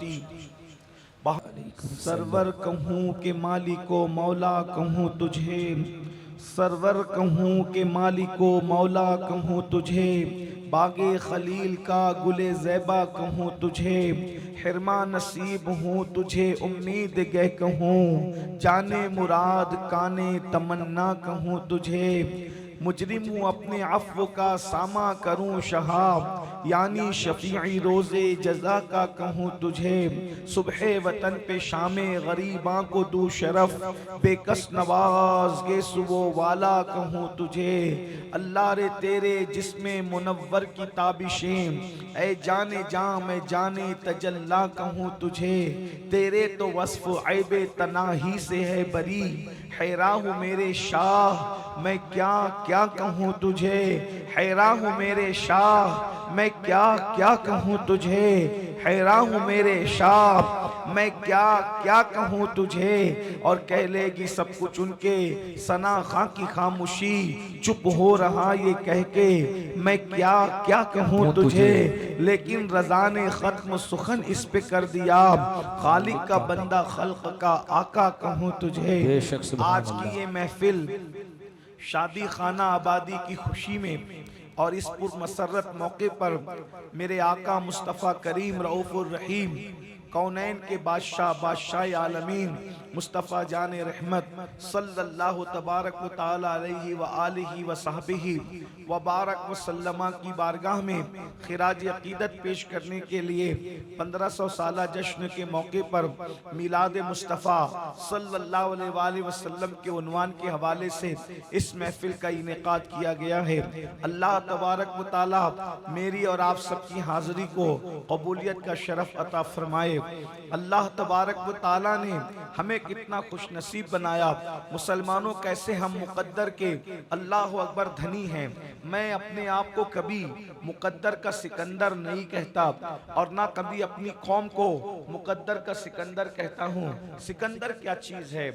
Chishti. Server कहूँ के मालिको मौला कहूँ तुझे, सरवर कहूँ के मालिको मौला कहूँ तुझे, बागे खलील का गुले ज़ैबा कहूँ तुझे, हिरमा नसीब हूँ तुझे उम्मीद गह कहूँ, जाने मुराद काने तमन्ना कहूँ तुझे। मुजरिम हूँ अपने अफ़्व का सामा करूँ शहाब, यानी शफ़ीई रोज़े जज़ा का कहूँ तुझे। सुबह वतन पे शामे गरीबां को दू शरफ, बेकस नवाज के सुबो वाला कहूँ तुझे। अल्लाह रे तेरे जिस्मे मुनव्वर की ताबिशें, ऐ जाने जां मैं जाने तजल्ला कहूँ तुझे। तेरे तो वस्फ़ ऐबे तनाही से है बरी, हैरा हूँ मेरे शाह मैं क्या क्या कहूँ तुझे। हैरा हूँ मेरे शाह मैं क्या क्या कहूँ तुझे, हैरा हूँ मेरे शाह मैं क्या क्या कहूँ तुझे। और कह लेगी सब कुछ उनके सना खां की खामोशी, चुप हो रहा ये कह के मैं क्या क्या कहूँ तुझे। लेकिन रज़ा ने ख़त्म सुखन इस पे कर दिया, खालिक का बंदा खल्क का आका कहूँ तुझे। आज की ये महफिल शादी खाना आबादी की खुशी में और इस पुरमसरत मौके पर मेरे आका मुस्तफ़ा करीम रऊफ़ुर रहीम कौनैन के बादशाह बादशाह आलमीन मुस्तफ़ा जान रहमत सल्लल्लाहु तबारक व तआला अलैहि व आलिहि व सहबिही व बारक व सल्लमा की बारगाह में खिराज अकीदत पेश करने के लिए 1500 साला जश्न के मौके पर मिलाद मुस्तफ़ा सल्लल्लाहु अलैहि वसल्लम के उन्वान के हवाले से इस महफिल का इनेकाद किया गया है। अल्लाह तबारक व तआला मेरी और आप सबकी हाज़िरी को कबूलियत का शरफ अता फरमाए। अल्लाह तबारक व तआला ने हमें कितना खुश नसीब बनाया। मुसलमानों कैसे हम मुक़द्दर के अल्लाह अकबर धनी हैं। मैं अपने आप को कभी मुक़द्दर का सिकंदर नहीं कहता और ना कभी अपनी कौम को मुक़द्दर का सिकंदर कहता हूँ। सिकंदर क्या चीज़ है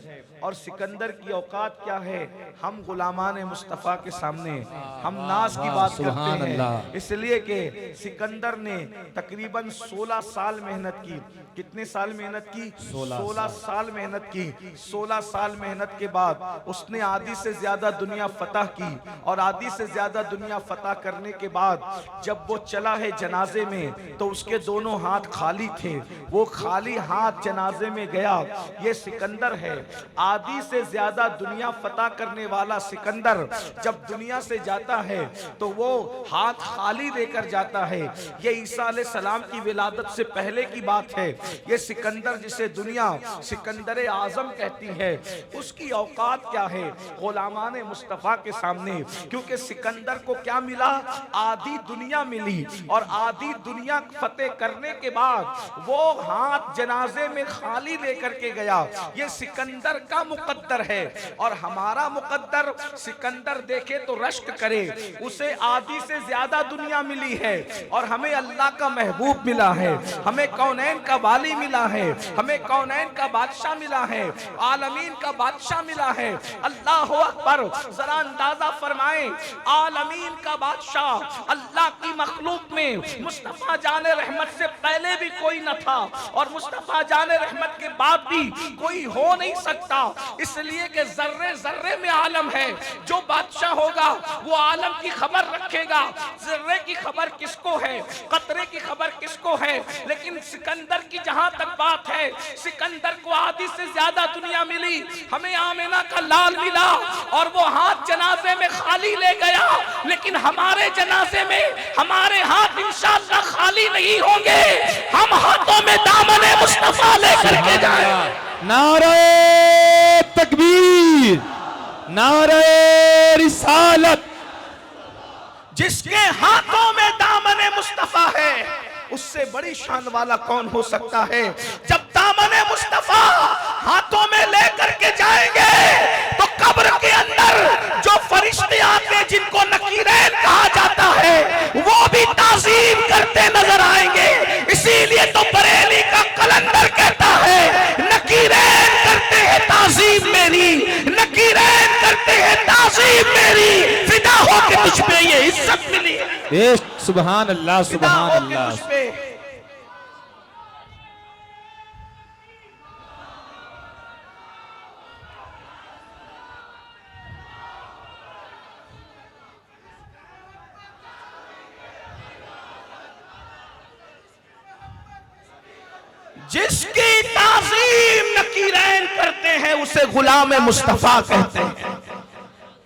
और सिकंदर की औकात क्या है, हम गुलामान मुस्तफ़ा के सामने हम नाज की बात करते हैं। इसलिए कि सिकंदर ने तकरीबन 16 साल मेहनत की। कितने साल मेहनत की? 16 साल मेहनत की। 16 साल मेहनत के बाद उसने आधी से ज्यादा दुनिया फतह की और आधी से ज्यादा दुनिया फतह करने के बाद जब वो चला है जनाजे में तो उसके दोनों हाथ खाली थे। वो खाली हाथ जनाजे में गया। ये सिकंदर है, आधी से ज्यादा दुनिया फतह करने वाला सिकंदर जब दुनिया से जाता है तो वो हाथ खाली लेकर जाता है। ये ईसा अलैहिस्सलाम की विलादत से पहले की बात है। ये सिकंदर जिसे दुनिया सिकंदर आजम कहती है, उसकी औकात क्या है गुलामान मुस्तफ़ा के सामने। क्योंकि सिकंदर को क्या मिला? आधी दुनिया मिली और आधी दुनिया फतेह करने के बाद वो हाथ जनाजे में खाली लेकर के गया। ये सिकंदर का मुकद्दर है और हमारा मुकद्दर सिकंदर देखे तो रश्क करे। उसे आधी से ज्यादा दुनिया मिली है और हमें अल्लाह का महबूब मिला है, हमें कौनैन का वाली मिला है, हमें कौनैन का बादशाह मिला है, आलमीन का बादशाह मिला है। अल्लाह अकबर, जरा अंदाजा फरमाएं, आलमीन का बादशाह अल्लाह की मखलूक में मुस्तफा जाने रहमत से पहले भी कोई न था और मुस्तफा जाने रहमत के बाद भी कोई हो नहीं सकता। इसलिए कि जर्रे जर्रे में आलम है। जो बादशाह होगा वो आलम की खबर रखेगा। जर्रे की खबर किसको है, कतरे की खबर किसको है। लेकिन सिकंदर की जहां तक बात है, सिकंदर को आधी से ज्यादा दुनिया मिली, हमें आमिना का लाल मिला और वो हाथ जनाजे में खाली ले गया। लेकिन हमारे जनाजे में हमारे हाथ इंशाअल्लाह खाली नहीं होंगे, हम हाथों में दामन मुस्तफा लेकर के जाएं। नारे तकबीर, नारे रिसालत। जिसके हाथों में दामन मुस्तफा है उससे बड़ी शान वाला कौन हो सकता है। जब दामन मुस्तफा हाथों में लेकर के जाएंगे तो कब्र के अंदर जो फरिश्ते आते जिनको नकीरैन कहा जाता है वो भी ताज़ीम करते नजर आएंगे। इसीलिए तो बरेली का कलंदर कहता है, नकीरैन करते हैं ताज़ीम मेरी, नकीरैन करते हैं ताज़ीम मेरी, फिदा होके तुझ पे ये इज्जत मिली। सुभान अल्लाह, सुभान अल्लाह। जिसकी ताज़ीम नकीरैन करते हैं उसे गुलाम मुस्तफा कहते हैं,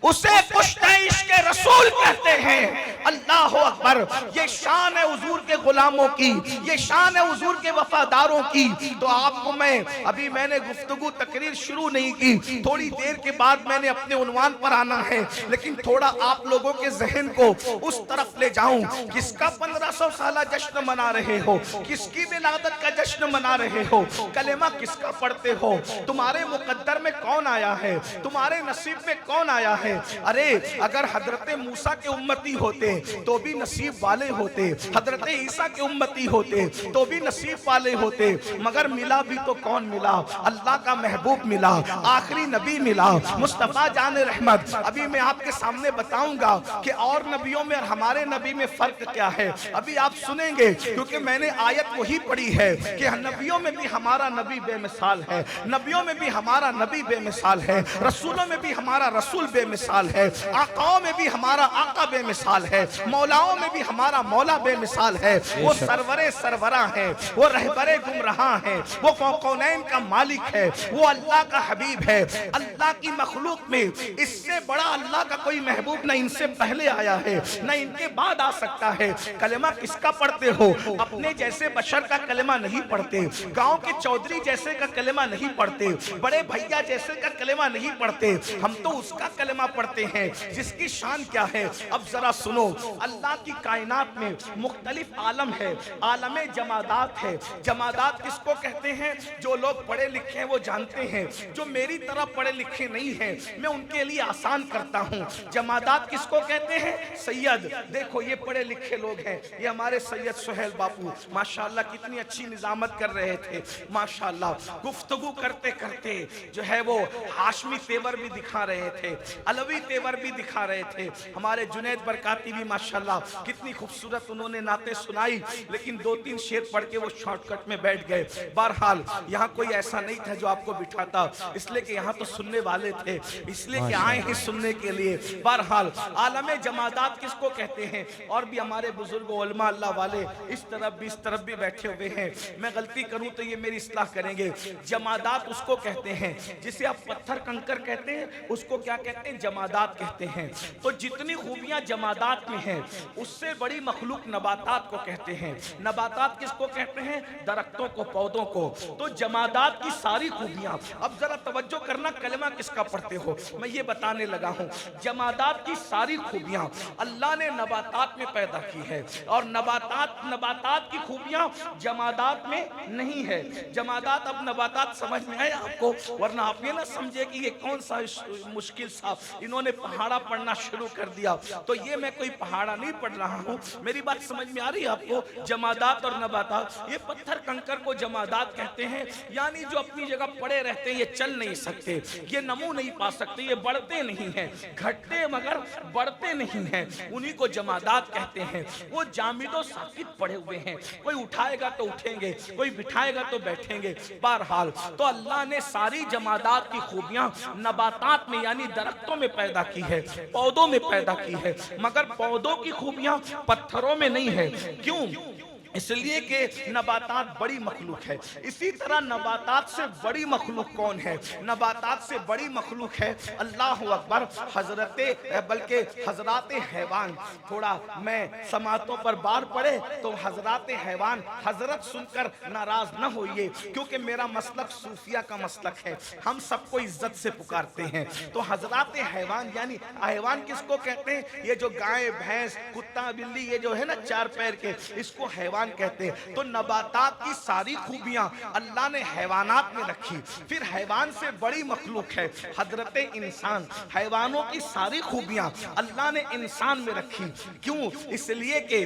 उसे पुश्ते इश्क़ रसूल कहते हैं। अल्लाह अकबर। ये शान है हुजूर के गुलामों की, ये शान है हुजूर के वफादारों की। तो आपको मैंने गुफ्तगू तकरीर शुरू नहीं की, थोड़ी देर के बाद मैंने अपने उन्वान पर आना है, लेकिन थोड़ा आप लोगों के जहन को उस तरफ ले जाऊं। किसका 1500 साला जश्न मना रहे हो, किसकी विलादत का जश्न मना रहे हो, कलेमा किसका पढ़ते हो, तुम्हारे मुकद्दर में कौन आया है, तुम्हारे नसीब में कौन आया है। अरे अगर हजरत मूसा के उम्मती होते तो भी नसीब वाले होते, हजरत ईसा के उम्मती होते तो भी नसीब वाले होते, मगर मिला भी तो कौन मिला, अल्लाह का महबूब मिला, आखिरी नबी मिला, मुस्तफा जान रहमत। अभी मैं आपके सामने बताऊंगा कि और नबियों में और हमारे नबी में फर्क क्या है, अभी आप सुनेंगे, क्योंकि मैंने आयत वही पढ़ी है कि नबियों में भी हमारा नबी बेमिसाल है, नबियों में भी हमारा नबी बेमिसाल है, रसूलों में भी हमारा रसूल बेमिसाल है, आकाओं में भी हमारा आका बेमिसाल है, मौलाओं में भी हमारा मौला बेमिसाल है। वो सरवरे सरवरा है, वो रहबरे गुमराह है, वो कौनैन का मालिक है, वो अल्लाह का हबीब है। अल्लाह की मखलूक में इससे बड़ा अल्लाह का कोई महबूब न इनसे पहले आया है न इनके बाद आ सकता है। कलेमा किसका पढ़ते हो, अपने जैसे बशर का कलेमा नहीं पढ़ते, गांव के चौधरी जैसे का कलेमा नहीं पढ़ते, बड़े भैया जैसे का कलेमा नहीं पढ़ते, हम तो उसका कलेमा पढ़ते हैं जिसकी शान क्या है। अब जरा सुनो, अल्लाह की कायनात में मुख्तलिफ आलम है, आलमे जमादात है। जमादात किसको कहते हैं, जो लोग पढ़े लिखे हैं वो जानते हैं, जो मेरी तरह पढ़े लिखे नहीं हैं मैं उनके लिए आसान करता हूँ। जमादात किसको कहते हैं, सैयद। देखो ये पढ़े लिखे लोग हैं, ये हमारे सैयद सुहेल बापू माशाल्लाह कितनी अच्छी निजामत कर रहे थे, माशाल्लाह गुफ्तगू करते करते जो है वो हाशमी तेवर भी दिखा रहे थे, अलवी तेवर भी दिखा रहे थे। हमारे जुनैद बरकाती भी माशाल्लाह कितनी खूबसूरत उन्होंने नाते सुनाई, लेकिन 2-3 शेर पढ़ के वो शॉर्टकट में बैठ गए। बहरहाल यहाँ कोई ऐसा नहीं था जो आपको बिठाता, इसलिए कि यहाँ तो सुनने वाले थे, इसलिए कि आए हैं सुनने के लिए। बहरहाल आलमे जमादात किसको कहते हैं, और भी हमारे बुजुर्ग उलमा अल्लाह वाले इस तरफ भी बैठे हुए हैं, मैं गलती करूं तो ये मेरी इस्लाह करेंगे। जमादात उसको कहते हैं जिसे आप पत्थर कंकर कहते हैं, उसको क्या कहते हैं, जमादात कहते हैं। तो जितनी खूबियां जमादात में हैं उससे बड़ी मखलूक नबातात को कहते हैं। नबातात किसको कहते हैं, दरख्तों को, पौधों को। तो जमादात की सारी खूबियां, अब जरा तवज्जो करना, कलमा किसका पढ़ते हो, मैं ये बताने लगा हूं। जमादात की सारी खूबियां अल्लाह ने नबातात में पैदा की है, और नबातात की खूबियां जमादात में नहीं है। जमादात, अब नबातात समझ में आए आपको, वरना आप ये ना समझे कि ये कौन सा मुश्किल सा इन्होंने पहाड़ा पढ़ना शुरू कर दिया। तो ये मैं कोई पहाड़ा नहीं पढ़ रहा हूँ, मेरी बात समझ में आ रही है आपको। जमादात और नबातात, ये पत्थर कंकर को जमादात कहते हैं, यानी जो अपनी जगह पड़े रहते हैं, ये चल नहीं सकते, ये नमू नहीं पा सकते, ये बढ़ते नहीं हैं, घटते मगर बढ़ते नहीं हैं, उन्हीं को जमादात कहते हैं। वो जामिदो साकित पड़े हुए हैं, कोई उठाएगा तो उठेंगे, कोई बिठाएगा तो बैठेंगे। बहरहाल तो अल्लाह ने सारी जमादात की खूबियां नबातात में यानी दरख्तों में पैदा की है, पौधों में पैदा की है, मगर पौधों की खूबियां पत्थरों में नहीं है। क्यों, इसलिए कि नबातात बड़ी मखलूक है। इसी तरह नबातात से बड़ी मखलूक कौन है, नबातात से बड़ी मखलूक है, अल्लाह अकबर, हजरात हैवान। थोड़ा मैं समातों पर बार पड़े तो हजरात हैवान, हजरत सुनकर नाराज न होइए, क्योंकि मेरा मसलक सूफिया का मसलक है, हम सबको इज्जत से पुकारते हैं। तो हजरात हैवान यानी हैवान किसको कहते हैं, ये जो गाय भैंस कुत्ता बिल्ली ये जो है ना चार पैर के, इसको हैवान कहते हैं। तो नबातात की सारी खूबियां अल्लाह ने हैवानात में रखी। फिर हैवान से बड़ी मखलूक है हजरत इंसान, हैवानों की सारी खूबियां अल्लाह ने इंसान में रखी। क्यों, इसलिए कि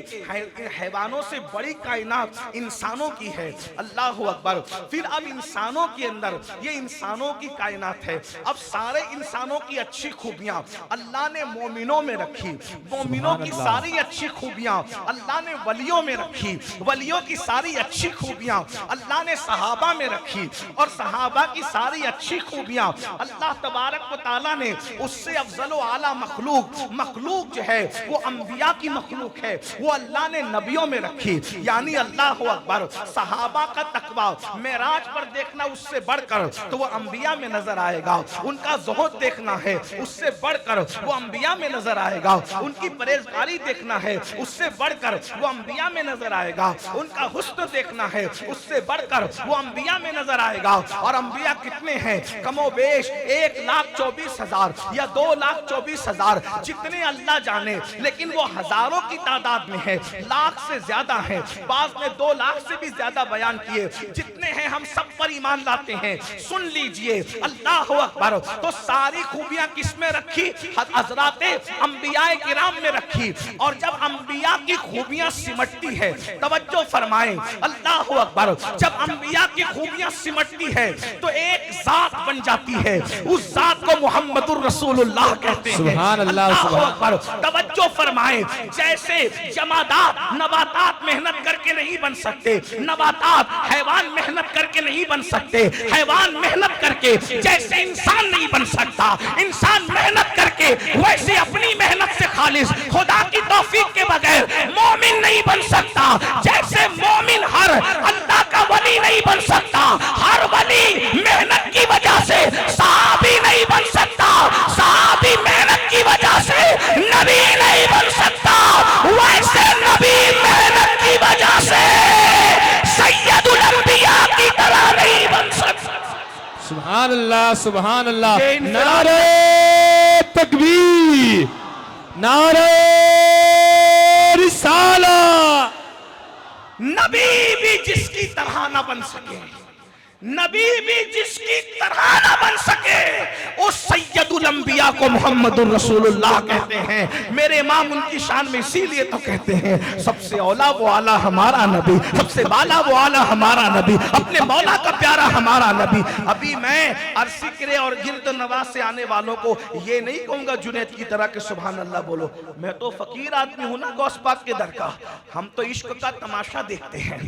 हैवानों से बड़ी कायनात इंसानों की है। अल्लाह अकबर। फिर अब इंसानों के अंदर ये इंसानों की कायनात है, अब सारे इंसानों की अच्छी खूबियां अल्लाह ने मोमिनों में रखी, मोमिनों की सारी अच्छी खूबियां अल्लाह ने वलियों में रखी, वलियों की सारी अच्छी खूबियां अल्लाह ने सहाबा में रखी और सहाबा की सारी अच्छी खूबियां अल्लाह तबारक व तआला ने उससे अफजल व आला मखलूक जो है वो अंबिया की मखलूक है, वो अल्लाह ने नबियों में रखी। यानी अल्लाह अकबर, सहाबा का तकवा मेराज पर देखना उससे बढ़कर तो वो अंबिया में नजर आएगा, उनका ज़ुहद देखना है उससे बढ़कर वो अंबिया में नजर आएगा, उनकी परहेजगारी देखना है उससे बढ़कर वो अंबिया में नजर आएगा, उनका हुस्न देखना है उससे बढ़कर वो अंबिया में नजर आएगा। और अंबिया कितने हैं? कमोबेश 1,24,000 या 2,24,000 जितने अल्लाह जाने, लेकिन वो हजारों की तादाद में है, लाख से ज्यादा है, बाज ने 2 लाख से भी ज्यादा बयान किए। जितने हैं हम सब पर ईमान लाते हैं। सुन लीजिए, अल्लाह अकबर। तो सारी खूबियां किसमें रखी? हजराते अंबियाए किराम में रखी। और जब अंबिया की खूबियां सिमटती है, तवज्जो फरमाएं, अल्लाह अकबर, जब अंबिया की खूबियां सिमटती है तो एक जात बन जाती है, उस जात को मुहम्मदुर रसूलुल्लाह कहते हैं। सुभान अल्लाह, अल्लाह अकबर। तवज्जो फरमाएं, जैसे जमादात नबातात मेहनत करके नहीं बन सकते, नबातात हैवान मेहनत करके नहीं बन सकते, हैवान मेहनत करके जैसे इंसान नहीं बन सकता, इंसान मेहनत करके वैसे अपनी मेहनत से खालिस खुदा की तौफीक के बगैर मोमिन नहीं बन सकता, जैसे मोमिन हर अल्लाह का वली नहीं बन सकता, हर वली मेहनत की वजह से सहाबी नहीं बन सकता, सहाबी मेहनत की वजह से नबी नहीं बन सकता, वैसे नबी मेहनत की वजह से सैयदुल अंबिया की तरह नहीं बन सकता। सुभान अल्लाह, सुभान अल्लाह। नारे तकबीर, नारे रिसाला। नबी भी जिसकी तरह ना बन सके, नबी भी जिसकी तरह ना बन सके, उस सैयदुल अंबिया को मुहम्मदुर रसूलुल्लाह कहते हैं। मेरे इमाम उनकी शान में इसीलिए तो कहते हैं, सबसे औला वो आला हमारा नबी, सबसे बाला वो आला हमारा नबी, अपने मौला का प्यारा हमारा नबी। अभी मैं अरसिक्रे और गिरद नवाज से आने वालों को ये नहीं कहूंगा जुनैद की तरह के सुभान अल्लाह बोलो, मैं तो फकीर आदमी हूं ना गौस पाक के दर का। हम तो इश्क का तमाशा देखते हैं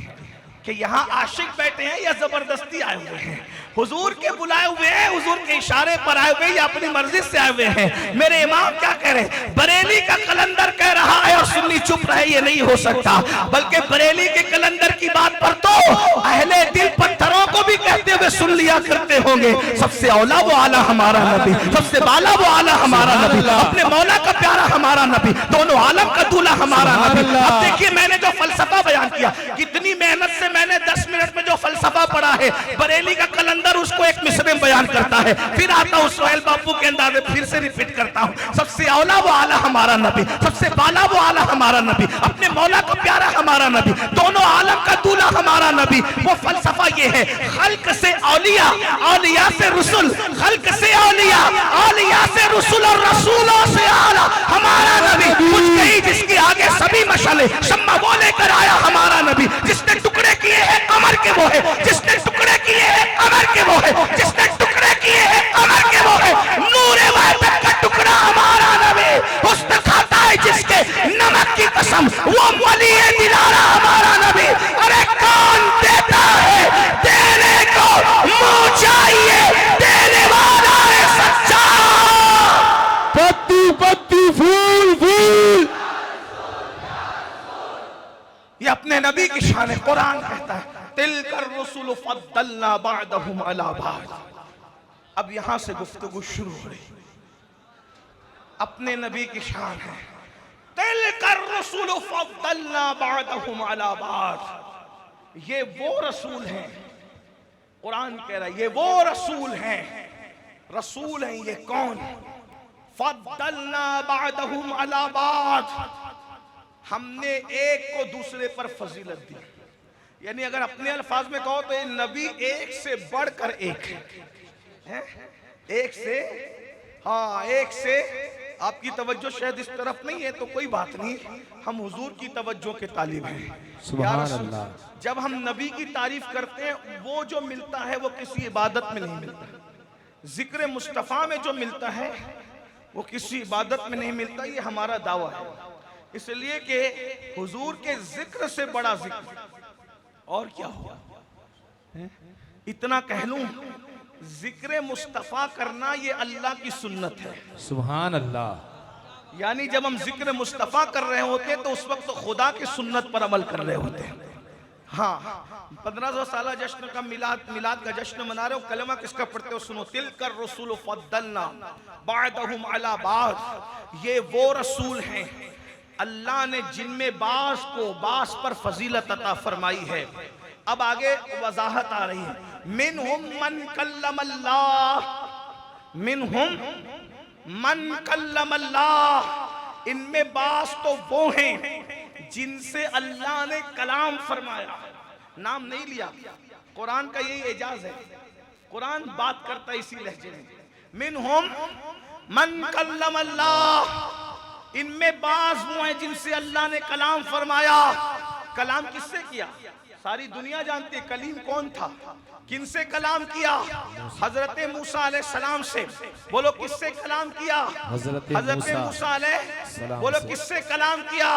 कि यहाँ आशिक बैठे हैं या जबरदस्ती आए हुए हैं, हुजूर के बुलाए हुए हैं, हुजूर के इशारे पर आए हुए या अपनी मर्जी से आए हुए हैं। मेरे इमाम क्या कह रहे हैं? बरेली का कलंदर कह रहा है और सुन्नी चुप रहे, ये नहीं हो सकता। बल्कि बरेली के कलंदर की बात पर तो अहले दिल पत्थरों को भी कहते हुए सुन लिया करते होंगे। सबसे औला वो आला हमारा नबी, सबसे बाला वो आला हमारा नबी, अपने मौला का प्यारा हमारा नबी, दोनों आलम का दूल्हा हमारा नबी। अब देखिए, मैंने जो फलसफा बयान किया, कितनी मेहनत से मैंने 10 मिनट में जो फलसफा पढ़ा है, बरेली का कलंदर उसको एक मिसरे में बयान करता है, फिर आता हूं सोहेल बापू के अंदाज में फिर से रिपीट करता हूं। सबसे औला वो आला हमारा नबी, सबसे बाला वो आला हमारा नबी, अपने मौला का प्यारा हमारा नबी, दोनों आलम का दूल्हा हमारा नबी। वो फलसफा ये है, खल्क से औलिया, औलिया से रसूल, खल्क से औलिया, औलिया से रसूल और रसूलों से आला हमारा नबी। कुछ नहीं जिसके आगे सभी मशाले शम्मा वो लेकर आया हमारा नबी। जिसने टुकड़े किए हैं कमर के वो है, जिसने टुकड़े किए हैं कमर के वो है, जिसने टुकड़े किए हैं कमर के वो है। नूरे वाहिद का टुकड़ा हमारा नबी, हुस्न खाता है जिसके नमक की कसम, वो वली है दिलारा हमारा नबी। अरे कौन देता है? देने को मुंह चाहिए, देने वाला है सच्चा। पत्ती पत्ती फूल फूल, ये अपने नबी की शान है। कुरान कहता है, तिलकर रसूल फद्दलना बअदहुम अला बअद। अब यहां से गुफ्तगू शुरू हो रही, अपने नबी की शान है। तिलकर रसूल फद्दलना बअदहुम अला बअद। ये वो रसूल हैं, कुरान कह रहा है ये वो रसूल हैं। रसूल हैं ये कौन? फद्दलना बअदहुम अला बअद, हमने एक को दूसरे पर फजीलत दी। यानी अगर अपने अल्फाज में कहो तो ये नबी एक से बढ़कर एक है, एक से, हाँ एक से। आपकी तवज्जो शायद इस तरफ नहीं है तो कोई बात नहीं, हम हुजूर की तवज्जो के तालिब हैं। सुभान अल्लाह। जब हम नबी की तारीफ करते हैं, वो जो मिलता है वो किसी इबादत में नहीं मिलता। जिक्र मुस्तफ़ा में जो मिलता है वो किसी इबादत में नहीं मिलता, ये हमारा दावा है। इसलिए कि हुजूर के जिक्र से बड़ा जिक्र और क्या हो। इतना कह लूं, जिक्र मुस्तफा करना ये अल्लाह की सुन्नत है। सुभान अल्लाह। यानी जब हम जिक्र मुस्तफा कर रहे होते हैं तो उस वक्त तो खुदा की सुन्नत पर अमल कर रहे होते हैं। हाँ, 1500 साल जश्न का मिलाद का जश्न मना रहे हो। कलमा किसका पढ़ते हो सुनो। तिल कर रसूल फद्दलना बादहुम अला बाद। ये वो रसूल हैं अल्लाह ने जिनमें बास को बास पर फजीलत अता फरमाई है। अब आगे वजाहत आ रही है। मिनहुम मन कल्लमल्लाह, मिनहुम मन कल्लमल्लाह। इनमें बास तो वो हैं जिनसे अल्लाह ने कलाम फरमाया। नाम नहीं लिया। कुरान का यही एजाज है, कुरान बात करता है इसी लहजे में। मिनहुम मन कल्लमल्लाह। इनमें बास वो हैं जिनसे अल्लाह ने कलाम फरमाया। कलाम किससे किया? सारी दुनिया जानती है कलीम कौन था, किनसे कलाम किया? हजरत मूसा अलैहिस्सलाम से। बोलो किससे कलाम किया? हजरत मूसा अलैहिस्सलाम। बोलो किससे कलाम किया?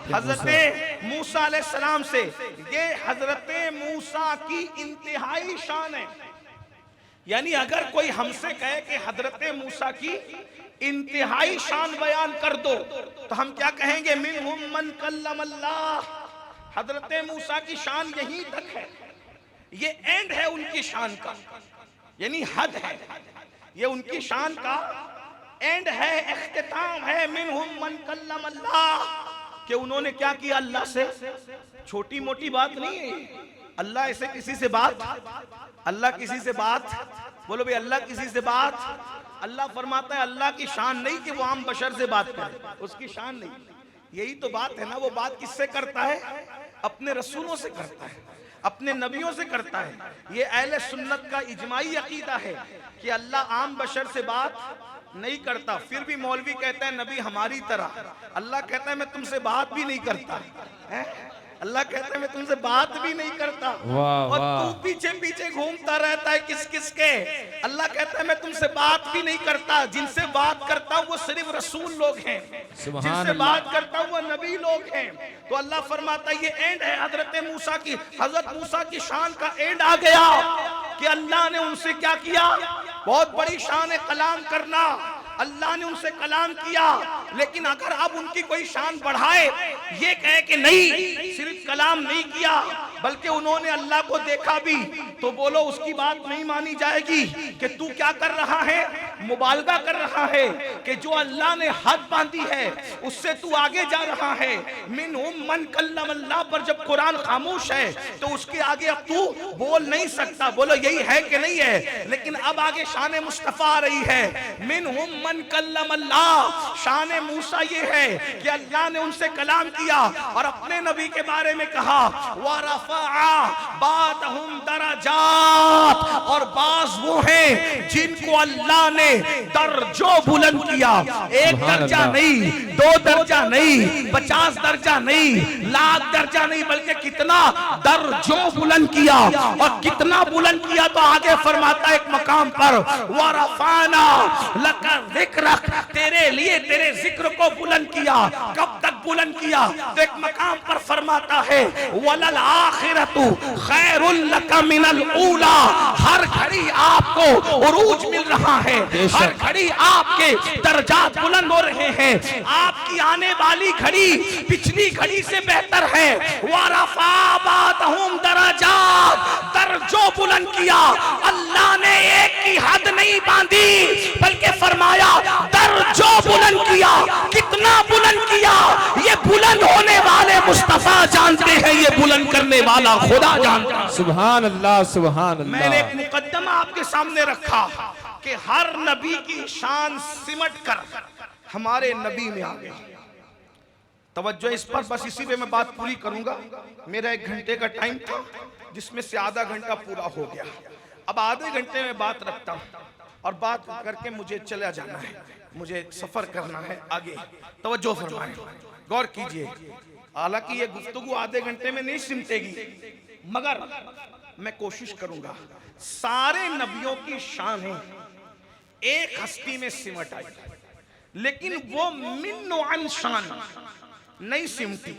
हजरत मूसा अलैहिस्सलाम से। ये हजरत मूसा की इंतहाई शान है। यानी अगर कोई हमसे कहे कि हजरत मूसा की इंतहाई शान बयान कर दो तो हम क्या कहेंगे? मिनहुम मन कल्लमल्लाह। हजरत मूसा की शान यहीं तक है, ये एंड है उनकी शान का, यानी हद है, ये उनकी शान का एंड है, इख्तिताम है। मिनहुम मन कल्लमल्लाह, कि उन्होंने क्या किया? अल्लाह से। छोटी मोटी बात नहीं है। अल्लाह ऐसे किसी से बात, अल्लाह किसी से बात, बोलो भाई अल्लाह किसी से बात। अल्लाह फरमाता है अल्लाह की शान नहीं कि वो आम बशर से बात करे, उसकी शान नहीं। यही तो बात है ना। वो बात किससे करता है? अपने रसूलों से करता है, अपने नबियों से करता है। ये अहले सुन्नत का इजमाई अकीदा है कि अल्लाह आम बशर से बात नहीं करता। फिर भी मौलवी कहता है नबी हमारी तरह। अल्लाह कहता है मैं तुमसे बात भी नहीं करता है। अल्लाह कहता है मैं तुमसे बात भी नहीं करता। और तू पीछे पीछे घूमता रहता है किस किस के। अल्लाह कहता है मैं तुमसे बात भी नहीं करता। जिनसे बात करता हूँ वो सिर्फ रसूल लोग हैं, जिनसे बात करता हूँ वो नबी लोग हैं। तो अल्लाह फरमाता है ये एंड है हजरत मूसा की। हजरत मूसा की शान का एंड आ गया कि अल्लाह ने उनसे क्या किया? बहुत बड़ी शान है कलाम करना। अल्लाह ने उनसे कलाम किया, लेकिन अगर अब उनकी कोई शान बढ़ाए, ये कहे कि नहीं सिर्फ कलाम नहीं किया बल्कि उन्होंने अल्लाह को देखा भी, तो बोलो उसकी बात नहीं मानी जाएगी कि तू क्या कर रहा है? मुबालगा कर रहा है कि जो अल्लाह ने हद बांधी है उससे तू आगे जा रहा है। मिनहुम मन कल्लमल्लाह पर जब कुरान खामोश है तो उसके आगे अब तू बोल नहीं सकता। बोलो यही है कि नहीं है? लेकिन अब आगे शान मुस्तफा आ रही है। मिनहुम मन कल्लमल्लाह, शान मूसा ये है कि अल्लाह ने उनसे कलाम किया और अपने नबी के बारे में कहा वरफ़अ बादहुम दरजात। और बाज वो हैं जिनको अल्लाह ने दर्जों बुलंद किया। एक दर्जा नहीं, दो दर्जा नहीं, 50 दर्जा नहीं, लाख दर्जा नहीं, बल्कि कितना दर्जों बुलंद किया। और कितना बुलंद किया तो आगे फरमाता एक मकाम पर वरफ़अना लका ज़िक्रक, तेरे लिए तेरे जिक्र को बुलंद किया। कब तक बुलंद किया? तो एक मकाम पर फरमाता है वलल आखिरतु खैरुल लका मिनल ऊला। हर घड़ी आपको उरूज मिल रहा है, हर घड़ी आपके दर्जात बुलंद हो रहे हैं। आपकी आने वाली घड़ी पिछली घड़ी से बेहतर है। वरफ़अ बादहुम दरजात, दर्जों बुलंद किया। अल्लाह ने एक की हद नहीं बांधी बल्कि फरमाया दर्जों बुलंद किया। कितना बुलंद किया? ये बुलंद होने वाले मुस्तफा जानते हैं, ये बुलंद करने वाला खुदा जानता है। सुभान अल्लाह, सुभान अल्लाह। मैंने एक मुकद्दमा आपके सामने रखा कि हर नबी की शान सिमट कर हमारे नबी में आ गई। तवज्जो इस पर, बस इसी पे मैं बात पूरी करूंगा। मेरा 1 घंटे का टाइम था जिसमें से आधा घंटा पूरा हो गया। अब आधे घंटे में बात रखता हूं और बात करके मुझे चला जाना है, मुझे सफर करना है आगे। तवज्जो फरमाएं, गौर कीजिए। हालांकि ये गुफ्तगू आधे घंटे में नहीं सिमटेगी, मगर मैं कोशिश करूंगा सारे नबियों की शानें एक हस्ती में सिमट आई। लेकिन वो मिन व अन शान, नहीं सिमटी,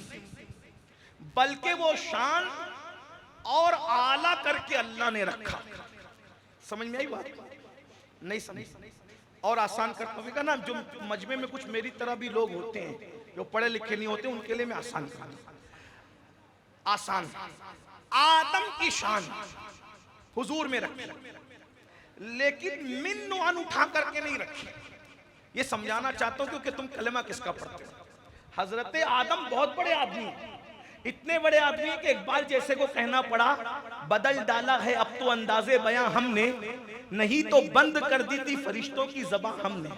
बल्कि वो शान और आला करके अल्लाह ने रखा। समझ में आई बात? नहीं समझ और आसान कर पाएगा ना। जो मजमे में कुछ मेरी तरह भी लोग होते हैं जो पढ़े लिखे नहीं होते, उनके लिए मैं आसान कर आसान आदम की शान हुजूर में रखी, लेकिन मिन अन उठा करके नहीं रखी। ये समझाना चाहता हूं क्योंकि तुम कलमा किसका पढ़ते हो। हजरत आदम बहुत बड़े आदमी, इतने बड़े आदमी कि एक बार जैसे को कहना पड़ा, बदल डाला है अब तो अंदाजे बयां हमने, नहीं तो बंद कर दी थी फरिश्तों की ज़बान हमने।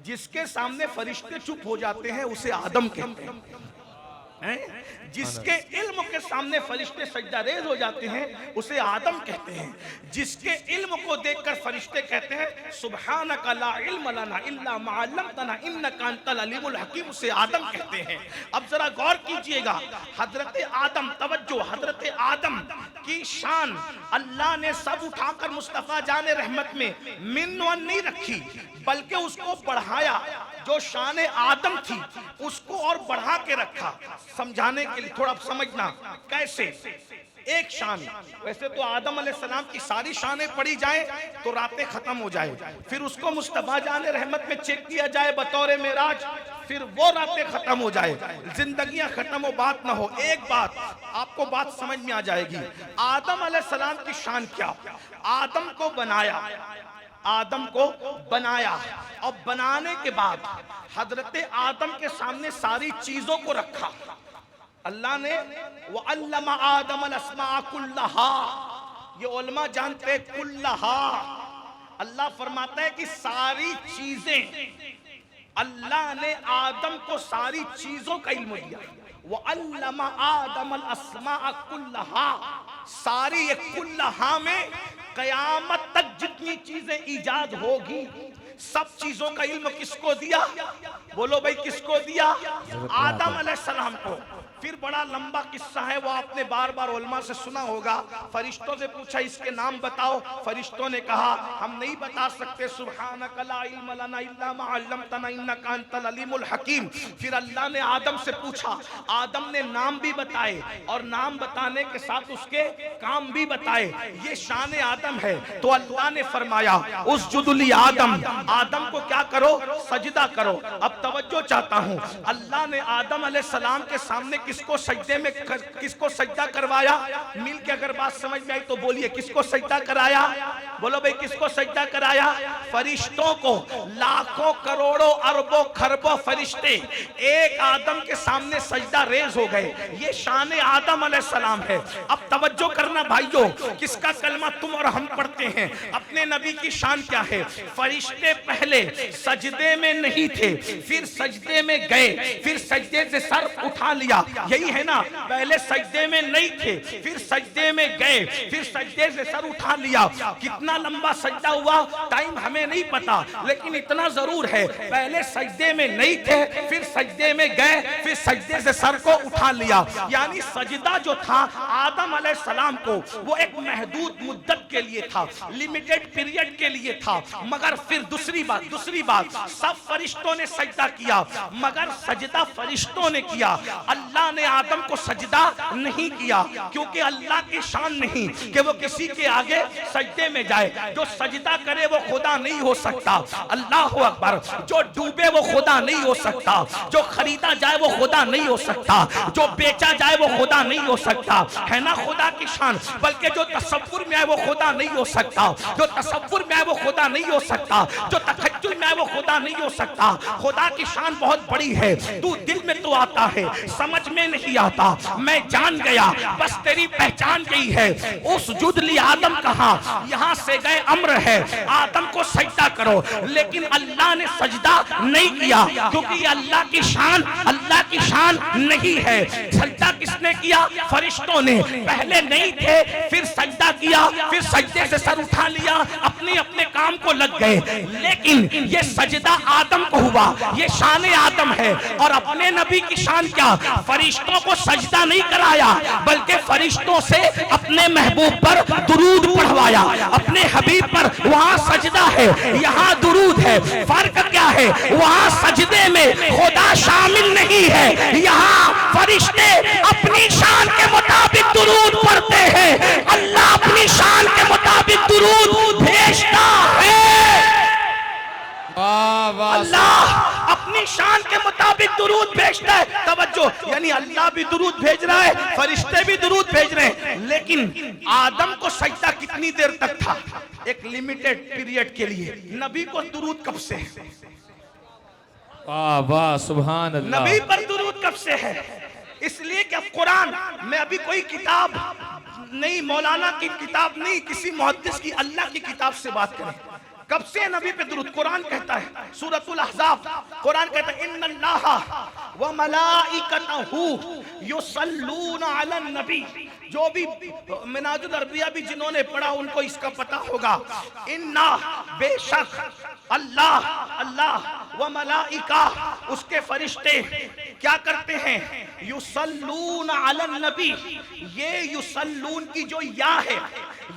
जिसके सामने फरिश्ते चुप हो जाते हैं उसे आदम कहते हैं, जिसके इल्म के सामने फरिश्ते सजदा रेज हो जाते हैं उसे आदम कहते हैं। जिसके इल्म को देखकर फरिश्ते कहते हैं सुब्हानका ला इल्म लना इल्ला मा अल्लमतना इन्नका अंतल अलीमुल हकीम, उसे आदम कहते हैं। अब जरा गौर कीजिएगा, हजरत आदम, तवज्जो, हजरत आदम की शान अल्लाह ने सब उठाकर मुस्तफा जाने रहमत में मिन वन नहीं रखी, बल्कि उसको बढ़ाया। जो शान आदम थी उसको और बढ़ा के रखा। समझाने के लिए थोड़ा समझना कैसे। एक शान, वैसे तो आदम अलैहिस्सलाम की सारी शानें पढ़ी जाए तो रातें खत्म हो जाए, फिर उसको मुस्तफा जाने रहमत में चेक किया जाए बतौर मेराज, फिर वो रातें खत्म हो जाए, जिंदगियां खत्म हो, बात ना हो। एक बात आपको बात समझ में आ जाएगी। आदम अलैहिस्सलाम की शान क्या? आदम को बनाया, आदम को बनाया और बनाने के बाद हजरत आदम के सामने सारी चीजों को रखा। अल्लाह ने वो अल्लमा आदम अल अस्मा कुल्लहा, ये उलमा जानते हैं कुल्लहा। अल्लाह फरमाता है कि सारी चीजें, अल्लाह ने आदम को सारी चीजों का इल्म दिया। वो अल्लमा आदम अल अस्मा कुल्लहा, सारी ये कुल्लहा में कयामत तक जितनी चीजें ईजाद होगी सब चीजों का इल्म किसको दिया? बोलो भाई किसको दिया? आदम अलैहिस्सलाम को। फिर बड़ा लंबा किस्सा है, वो आपने बार बार उलमा से सुना होगा। फरिश्तों से पूछा इसके नाम बताओ, फरिश्तों ने कहा हम नहीं बता सकते, सुब्हानका ला इल्म लना इल्ला मा अल्लमतना इन्नका अंतल अलीमुल हकीम। फिर अल्लाह ने आदम से पूछा, आदम ने नाम भी बताए और नाम बताने के साथ उसके काम भी बताए। ये शान आदम है। तो अल्लाह ने फरमाया उसजुदुली आदम, आदम को क्या करो? सजदा करो। अब तवज्जो चाहता हूं, अल्लाह ने आदम अलैहिस्सलाम के सामने किसको सजदे में किसको सजदा करवाया? मिल के अगर बात समझ में आई तो बोलिए किसको सजदा कराया? बोलो भाई किसको सजदा कराया? फरिश्तों को। लाखों करोड़ों अरबों खरबों फरिश्ते एक आदम के सामने सजदा रेज हो गए। ये शान आदम अलैहिस्सलाम है। अब तवज्जो करना भाइयों, किसका कलमा तुम और हम पढ़ते हैं? अपने नबी की शान क्या है? फरिश्ते पहले सजदे में नहीं थे, फिर सजदे में गए, फिर सजदे से सर उठा लिया। यही है ना, पहले सजदे में नहीं थे, फिर सजदे में गए, फिर सजदे से सर उठा लिया। कितना लंबा सजदा हुआ टाइम हमें नहीं पता, लेकिन इतना जरूर है पहले सजदे में नहीं थे, फिर सजदे में गए, फिर सजदे से सर को उठा लिया। यानी सजदा जो था आदम अलैहिस्सलाम को वो एक महदूद मुद्दत के लिए था, लिमिटेड पीरियड के लिए था। मगर फिर दूसरी बात सब फरिश्तों ने सजदा किया, मगर सजदा फरिश्तों ने किया। अल्लाह ने आदम को सजदा नहीं किया, क्योंकि अल्लाह की शान नहीं कि वो किसी के आगे सजदे में जाए। जो सजदा करे वो खुदा नहीं हो सकता। अल्लाह अकबर। जो डूबे वो खुदा नहीं हो सकता, जो खरीदा जाए वो खुदा नहीं हो सकता, जो बेचा जाए वो खुदा नहीं हो सकता, है ना खुदा की शान। बल्कि जो तसव्वुर में आए वो खुदा नहीं हो सकता, जो तसव्वुर में आए वो खुदा नहीं हो सकता, जो तखज्जुल में आए वो खुदा नहीं हो सकता। खुदा की शान बहुत बड़ी है। तू दिल में तो आता है, समझ में नहीं आता। मैं जान गया, बस तेरी पहचान यही है। उस जुदली आदम कहा, यहां से गए अम्र है आदम को सजदा करो, लेकिन अल्लाह ने सजदा नहीं किया, क्योंकि अल्लाह की शान नहीं है। सजदा किसने किया? फरिश्तों ने। पहले नहीं थे, फिर सजदा किया, फिर सजदे से सर उठा लिया, अपने अपने काम को लग गए। लेकिन ये सजदा आदम को हुआ, ये शान आदम है। और अपने नबी की शान क्या? फरिश्तों को सजदा नहीं कराया, बल्कि फरिश्तों से अपने महबूब पर दुरूद पढ़वाया। अपने हबीब पर वहां सजदा है, यहाँ दुरूद है। फर्क क्या है? वहां सजदे में खुदा शामिल नहीं है, यहाँ फरिश्ते अपनी शान के मुताबिक दुरूद पढ़ते हैं। अल्लाह अपनी शान के मुताबिक दुरूद भेजता है। अल्लाह अपनी शान के मुताबिक दुरूद भेजता है। तवज्जो, यानी अल्लाह भी दुरूद भेज रहा है, फरिश्ते भी दुरूद भेज रहे हैं। लेकिन आदम को सजदा कितनी देर तक था? एक लिमिटेड पीरियड के लिए। नबी को दुरूद कब से है? वाह वाह सुभान अल्लाह। नबी पर दुरूद कब से है? इसलिए कि अब कुरान में अभी कोई किताब नहीं, मौलाना की किताब नहीं, किसी मुहद्दिस की, अल्लाह की किताब से बात करें। कब से नबी पे दुरूद? कुरान कहता है, सूरतुल अहज़ाब, कुरान कहता है इन्नल्लाहा व मलाइकतहू युसल्लूना अलन नबी। जो भी मिनाजुल अरबिया भी जिन्होंने पढ़ा उनको इसका पता होगा। इन्ना बेशक अल्लाह, अल्लाह व मलाइका, उसके फरिश्ते क्या करते हैं? युसल्लूना अलन नबी। ये युसल्लून की जो या है,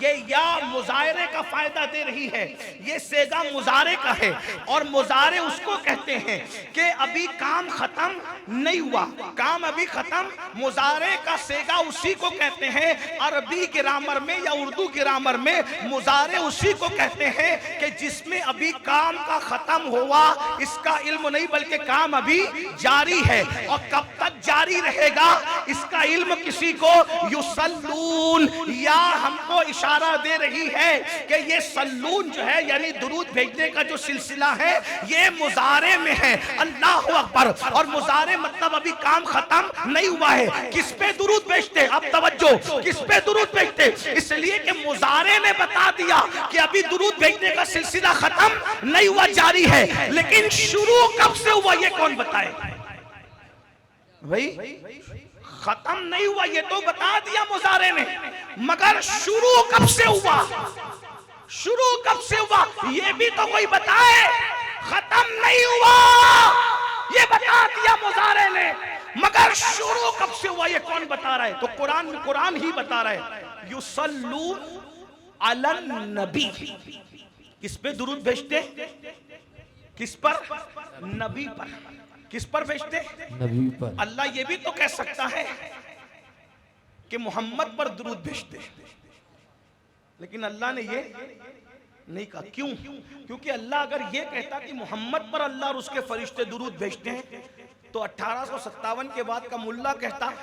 ये या मुजारे का फायदा दे रही है। ये सेगा मुजारे का है, और मुजारे उसको कहते हैं कि अभी काम खत्म नहीं हुआ, काम अभी खत्म। मुजारे का सेगा उसी को कहते हैं अरबी ग्रामर में या उर्दू ग्रामर में। मुजारे उसी को कहते हैं कि जिसमें अभी काम का खत्म हुआ, इसका इल्म नहीं, बल्कि काम अभी जारी है। और कब तक जारी रहेगा इसका इल्म किसी को। युसल्लून, या हमको इशारा दे रही है कि ये सल्लून जो है, यानी दुरूद भेजने का जो सिलसिला है, ये मुजारे में है। अल्लाह अकबर। और मुजारे मतलब अभी काम खत्म नहीं हुआ है। किस पे दुरूद भेजते? अब तवज्जो, किस पे दुरूद भेजते? इसलिए कि मुजारे ने बता दिया कि अभी दुरूद भेजने का सिलसिला खत्म नहीं हुआ, जारी है। लेकिन शुरू कब से हुआ ये कौन बताए भाई? खत्म नहीं हुआ ये तो बता दिया मुजारे ने, मगर शुरू कब से हुआ? शुरू कब से हुआ ये भी तो कोई बताए। खत्म नहीं हुआ ये बता दिया मुजारे ने, मगर शुरू कब से हुआ ये कौन बता रहा है? तो कुरान ही बता रहा है। युसल्लून अलन नबी। किस पे दुरूद भेजते? किस पर? नबी पर। किस पर भेजते? नबी पर। अल्लाह ये भी तो कह सकता है कि मोहम्मद पर दुरूद भेजते, लेकिन अल्लाह ने ये नहीं कहा। क्यों? क्योंकि अल्लाह अगर ये कहता कि मोहम्मद पर अल्लाह और उसके फरिश्ते दुरूद भेजते हैं, तो 1857 के बाद का मुल्ला कहता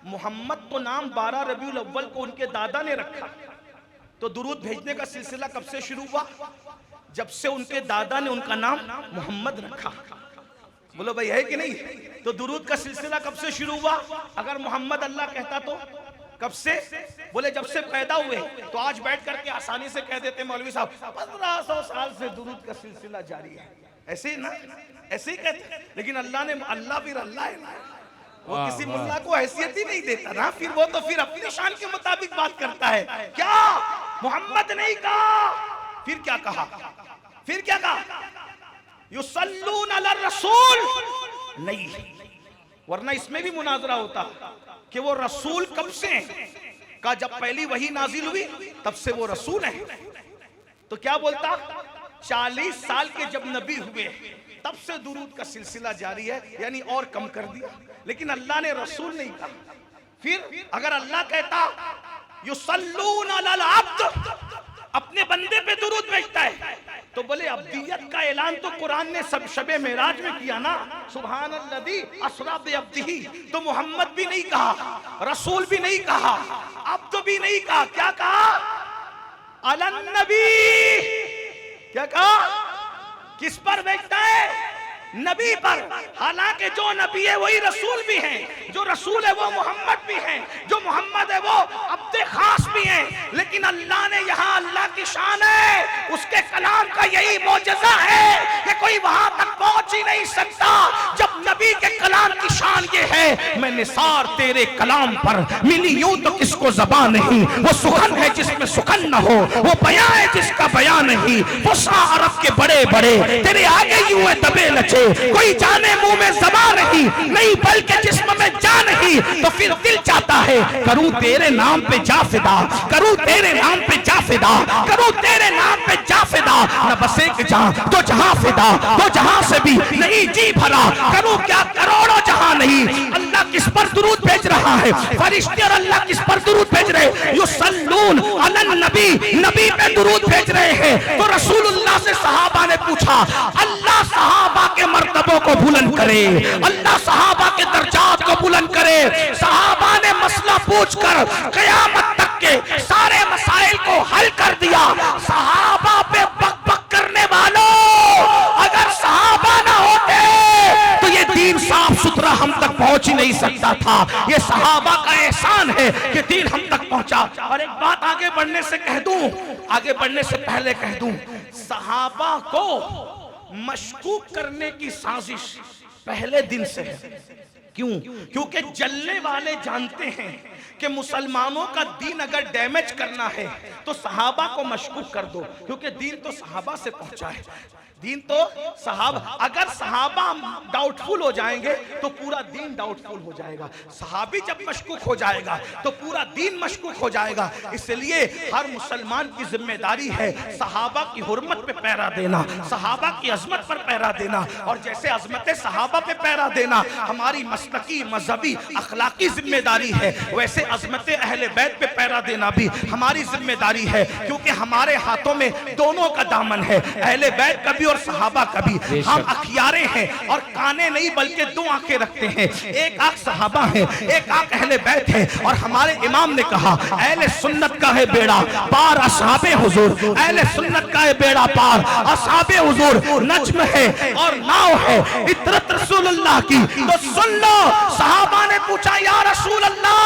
मोहम्मद तो नाम 12 रबीउल अव्वल को उनके दादा ने रखा, तो दुरूद भेजने का सिलसिला कब से शुरू हुआ? जब से उनके दादा ने उनका नाम मोहम्मद रखा। बोलो भाई है कि नहीं? तो दुरूद का सिलसिला कब से शुरू हुआ? अगर मोहम्मद अल्लाह कहता तो कब से? बोले जब से पैदा हुए। तो आज बैठ करके आसानी से कह देते मौलवी साहब 1500 साल से दुरूद का सिलसिला जारी है। ऐसे ही ना, ऐसे ही कहते। लेकिन अल्लाह ने, अल्लाह फिर अल्लाह है ना, वो किसी मुल्ला को हैसियत ही नहीं देता ना। फिर वो तो फिर अपनी शान के मुताबिक बात करता है। क्या मोहम्मद नहीं कहा? फिर क्या कहा? फिर क्या कहा? युसल्लून अला रसूल नहीं, वरना इसमें भी मुनाजरा होता कि वो रसूल कब से का? जब पहली वही नाजिल हुई तब से वो रसूल है। तो क्या बोलता? 40 साल के जब नबी हुए तब से दुरूद का सिलसिला जारी है, यानी और कम कर दिया। लेकिन अल्लाह ने रसूल नहीं कहा। फिर अगर अल्लाह कहता युसल्लून अलल अब्द, अपने बंदे पे दुरूद भेजता है, तो बोले अब्दियत का ऐलान तो कुरान ने सब शबे मेराज में किया ना, सुभान अल्लज़ी अस्रा बिअब्दिही। तो मोहम्मद भी नहीं कहा, रसूल भी नहीं कहा, अब्द भी नहीं कहा। क्या कहा? अलन नबी। क्या कहा? किस पर भेजता है? नबी पर। हालांकि जो नबी है वही रसूल भी हैं, जो रसूल है वो मोहम्मद भी हैं, जो मोहम्मद है वो अब्दे खास भी हैं। लेकिन अल्लाह ने यहाँ, अल्लाह की शान है, उसके कलाम का यही मौजज़ा है कि कोई वहां तक पहुंच ही नहीं सकता। जब नबी के कलाम की शान ये है, मैं निसार तेरे कलाम पर मिली यूं तो किसको ज़बान नहीं, वो सुखन है जिसमें सुखन न हो, वो बयां है जिसका बयां नहीं, वो अरब के बड़े बड़े तेरे आगे यूं है दबे लचे, कोई जाने मुंह में ज़बान नहीं बल्कि जिस्म में जान नहीं। तो फिर दिल चाहता है करूं तेरे नाम पे जा फिदा, करूं तेरे नाम पे जा फिदा, करूं तेरे नाम पे जा फिदा, न बस एक जहां तो जहां फिदा, तो जहां से भी नहीं जी भरा, करूं क्या करोड़ों जहां नहीं। अल्लाह किस पर दुरूद भेज रहा है, फरिश्ते और अल्लाह किस पर दुरूद भेज रहे हैं, युसल्लून अलन नबी, नबी पे दुरूद भेज रहे हैं। तो रसूलुल्लाह से सहाबा ने पूछा, अल्लाह सहाबा के मर्तबों को बुलंद करे, अल्लाह सहाबा के दर्जात को बुलंद करे। सहाबा ने मसला पूछकर क़यामत तक के सारे मसाइल को हल कर दिया। सहाबा पे बक बक करने वालों, अगर सहाबा ना होते तो ये दीन साफ सुथरा हम तक पहुंच ही नहीं सकता था। ये सहाबा का एहसान है कि दीन हम तक पहुंचा। और एक बात आगे बढ़ने से कह दूं, आगे बढ़ने से पहले कह दूं, सहाबा को मशकूक करने की साजिश पहले दिन से है। क्यों? क्योंकि जलने वाले जानते हैं कि मुसलमानों का दीन अगर डैमेज करना है तो सहाबा को मशकूक कर दो, क्योंकि दीन तो सहाबा से पहुंचा है। दीन तो सहाबा, अगर सहाबा डाउटफुल हो जाएंगे तो पूरा दीन डाउटफुल हो जाएगा। सहाबी जब मशकूक हो जाएगा तो पूरा दीन मशकूक हो जाएगा। इसलिए हर मुसलमान की जिम्मेदारी है सहाबा की हुर्मत पे पहरा देना, सहाबा की अजमत पर पहरा देना। और जैसे अजमत सहाबा पे पहरा देना हमारी मसलकी, मजहबी, अखलाकी जिम्मेदारी है, वैसे अजमत अहले बैत पे पहरा देना भी हमारी जिम्मेदारी है। क्योंकि हमारे हाथों में दोनों का दामन है, अहले बैत का भी और सहाबा का भी। हम अखियारे हैं और काने नहीं बल्कि दो आंखें रखते हैं, एक आंख सहाबा है, एक आंख अहले बैत है। और हमारे इमाम ने कहा अहले सुन्नत का है बेड़ा पार असहाबे हुजूर, अहले सुन्नत का है बेड़ा पार असहाबे हुजूर। नज्म है और नाव है इतरत रसूलुल्लाह की। तो सुन लो, सहाबा ने पूछा या रसूल अल्लाह,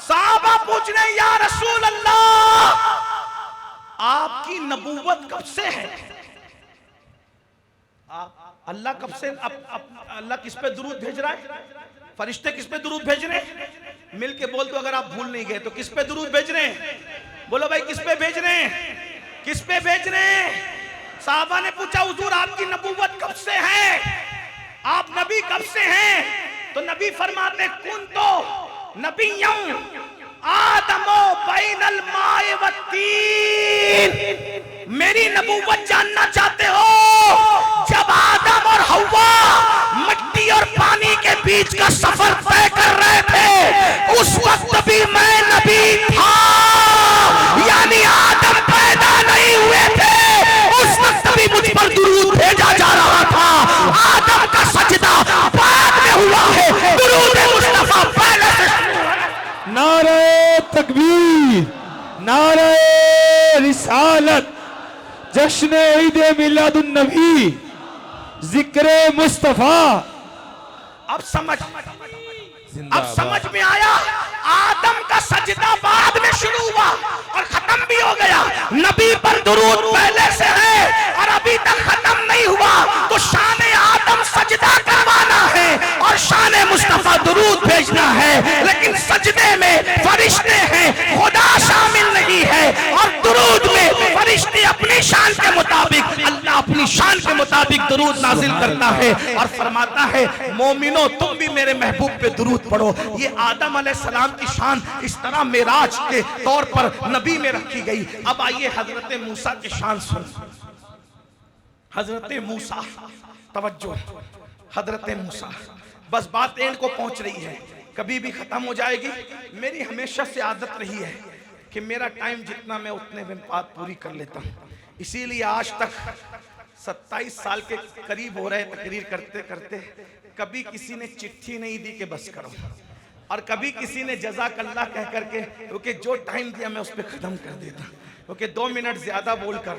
सहाबा पूछ रहे या रसूल अल्लाह आपकी नबूवत कब से है? अल्लाह कब से, अल्लाह किस पे दुरूद भेज रहा है? फरिश्ते किस पे दुरूद भेज रहे हैं? मिल के बोल दो अगर आप भूल नहीं गए तो। किस पे दुरूद भेज रहे हैं? बोलो भाई किस पे भेज रहे हैं? किस पे भेज रहे हैं? सहाबा ने पूछा हुजूर आपकी नबूवत कब से है, आप नबी कब से हैं? तो नबी फरमाते कुन तो नबिय्युम आदमो बैनल माए वत्तीन। मेरी नबूवत जानना चाहते हो? जब आदम और हव्वा मिट्टी और पानी के बीच का सफर तय कर रहे थे उस वक्त भी मैं नबी था, यानी आदम पैदा नहीं हुए थे उस वक्त भी मुझ पर दुरूद भेजा जा रहा था। आदम का सजदा बाद में हुआ है, दुरूद मुस्तफा पहले से। नारे तकबीर, नारे रिसालत, जश्न ईद मिलादुन नबी, जिक्र मुस्तफा। अब समझ में आया, आदम का सजदा बाद में शुरू हुआ और खत्म भी हो गया। नबी पर दुरूद पहले से है और अभी तक खत्म नहीं हुआ। तो शान आदम सजदा करवाना है और शान मुस्तफा दुरूद भेजना है। लेकिन सजदे में फरिश्ते हैं, खुदा शामिल नहीं है। और दुरूद में फरिश्ते अपनी शान के मुताबिक, अल्लाह अपनी शान के मुताबिक दुरूद नाजिल करता है और फरमाता है मोमिनो तुम भी मेरे महबूब पे दुरूद पढ़ो। ये आदम अलैहिस्सलाम की शान इस तरह मेराज के तौर पर नबी में रखी गई। अब आइए हजरत मूसा की शान सुन। हजरत मूसा, तवज्जो, हजरत मूसा, बस बात एंड को पहुंच रही है, कभी भी खत्म हो जाएगी। मेरी हमेशा से आदत रही है कि मेरा टाइम जितना मैं उतने में बात पूरी कर लेता हूं। इसीलिए आज तक 27 साल के करीब हो रहे तकरीर करते करते कभी किसी ने चिट्ठी नहीं दी कि बस करो। और कभी किसी ने जज़ाकल्लाह कह करके, क्योंकि जो टाइम दिया मैं उस पर ख़त्म कर देता, क्योंकि 2 मिनट ज़्यादा बोलकर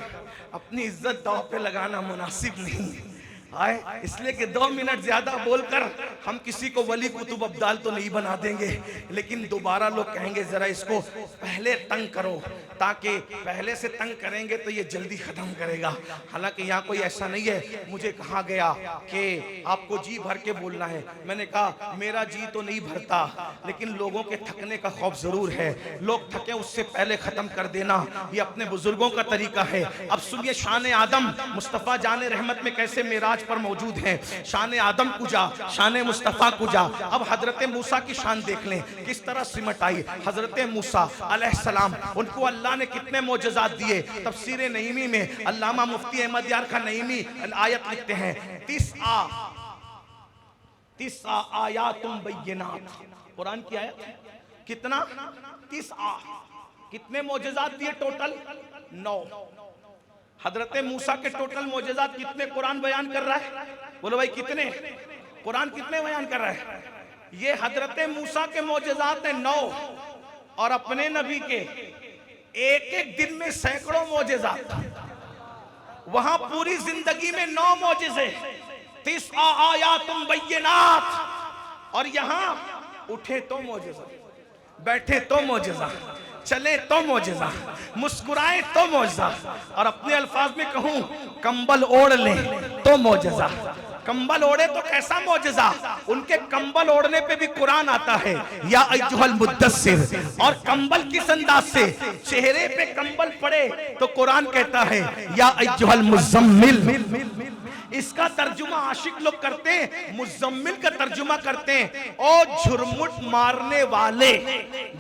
अपनी इज्जत दांव पे लगाना मुनासिब नहीं आए, इसलिए कि 2 मिनट ज्यादा बोलकर हम किसी को वली कुतुब अब्दाल तो नहीं बना देंगे, लेकिन दोबारा लोग कहेंगे जरा इसको पहले तंग करो, ताकि पहले से तंग करेंगे तो ये जल्दी खत्म करेगा। हालांकि यहाँ कोई ऐसा नहीं है। मुझे कहा गया कि आपको जी भर के बोलना है, मैंने कहा मेरा जी तो नहीं भरता, लेकिन लोगों के थकने का खौफ जरूर है। लोग थके उससे पहले खत्म कर देना, ये अपने बुजुर्गों का तरीका है। अब सुनिए, शान आदम मुस्तफ़ा जान रहमत में कैसे मेराज पर मौजूद हैं। शान आदम कुजा, शान मुस्तफ़ा कुजा। अब हजरत मूसा की शान देख लें किस तरह सिमट आई। हजरत मूसा अलैहिस्सलाम, उनको अल्लाह ने कितने मोजज़ात दिए। तफसीर नईमी में अल्लामा मुफ्ती अहमद यार खान नईमी आयत लिखते हैं, 30 आयातुम बय्यिनात, कुरान की आयत कितना 30 कितने मोजज़ात दिए टोटल 9। हजरत मूसा के टोटल मोजज़ात कितने कुरान बयान कर रहा है? बोलो भाई कितने? कुरान कितने बयान कर रहा है? ये हजरत मूसा के मोजज़ात है 9, और अपने नबी के एक एक दिन में सैकड़ों मोजज़ात। वहां पूरी जिंदगी में 9 मोजज़े, 30 आयातुम बय्यिनात। और यहां उठे तो मोजज़ा, बैठे तो मोजज़ा, चले तो मोजज़ा, मुस्कुराए तो मोजज़ा, और अपने अल्फाज में कहूं कंबल ओढ़ ले तो मोजज़ा। कंबल ओढ़े तो कैसा मोजज़ा? उनके कंबल ओढ़ने पे भी कुरान आता है, या अय्युहल मुद्दस्सिर। और कंबल किस अंदाज से? चेहरे पे कंबल पड़े तो कुरान कहता है या अय्युहल मुज़म्मिल। इसका तर्जुमा आशिक लोग करते हैं, मुज़म्मिल का तर्जुमा करते हैं ओ झुरमुट मारने वाले,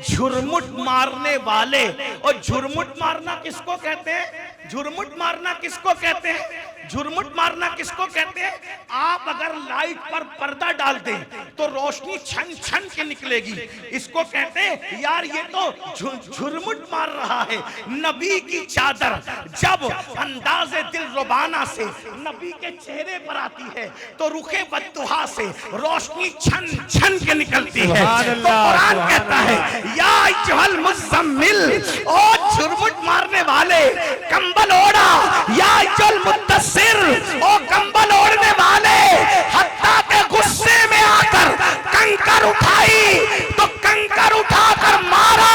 झुरमुट मारने वाले। और झुरमुट मारना किसको कहते हैं? झुरमुट मारना किसको कहते हैं? झुरमुट मारना किसको कहते हैं? आप अगर लाइट पर पर्दा डाल दें तो रोशनी छन छन के निकलेगी, इसको कहते हैं यार ये तो झुरमुट मार रहा है। नबी की चादर जब अंदाज़े दिल रुबाना से नबी के चेहरे पर आती है तो रुखे बद्दुहा से रोशनी छन छन के निकलती है। तो कुरान कहता है या अय्युहल मुज़म्मिल, ओ झुरमुट मारने वाले, कंबल ओढ़ा, या अय्युहल मुद्दस्सिर, ओ कंबल ओढ़ने वाले। हत्ता के गुस्से में आकर कंकर उठाई तो कंकर उठाकर मारा,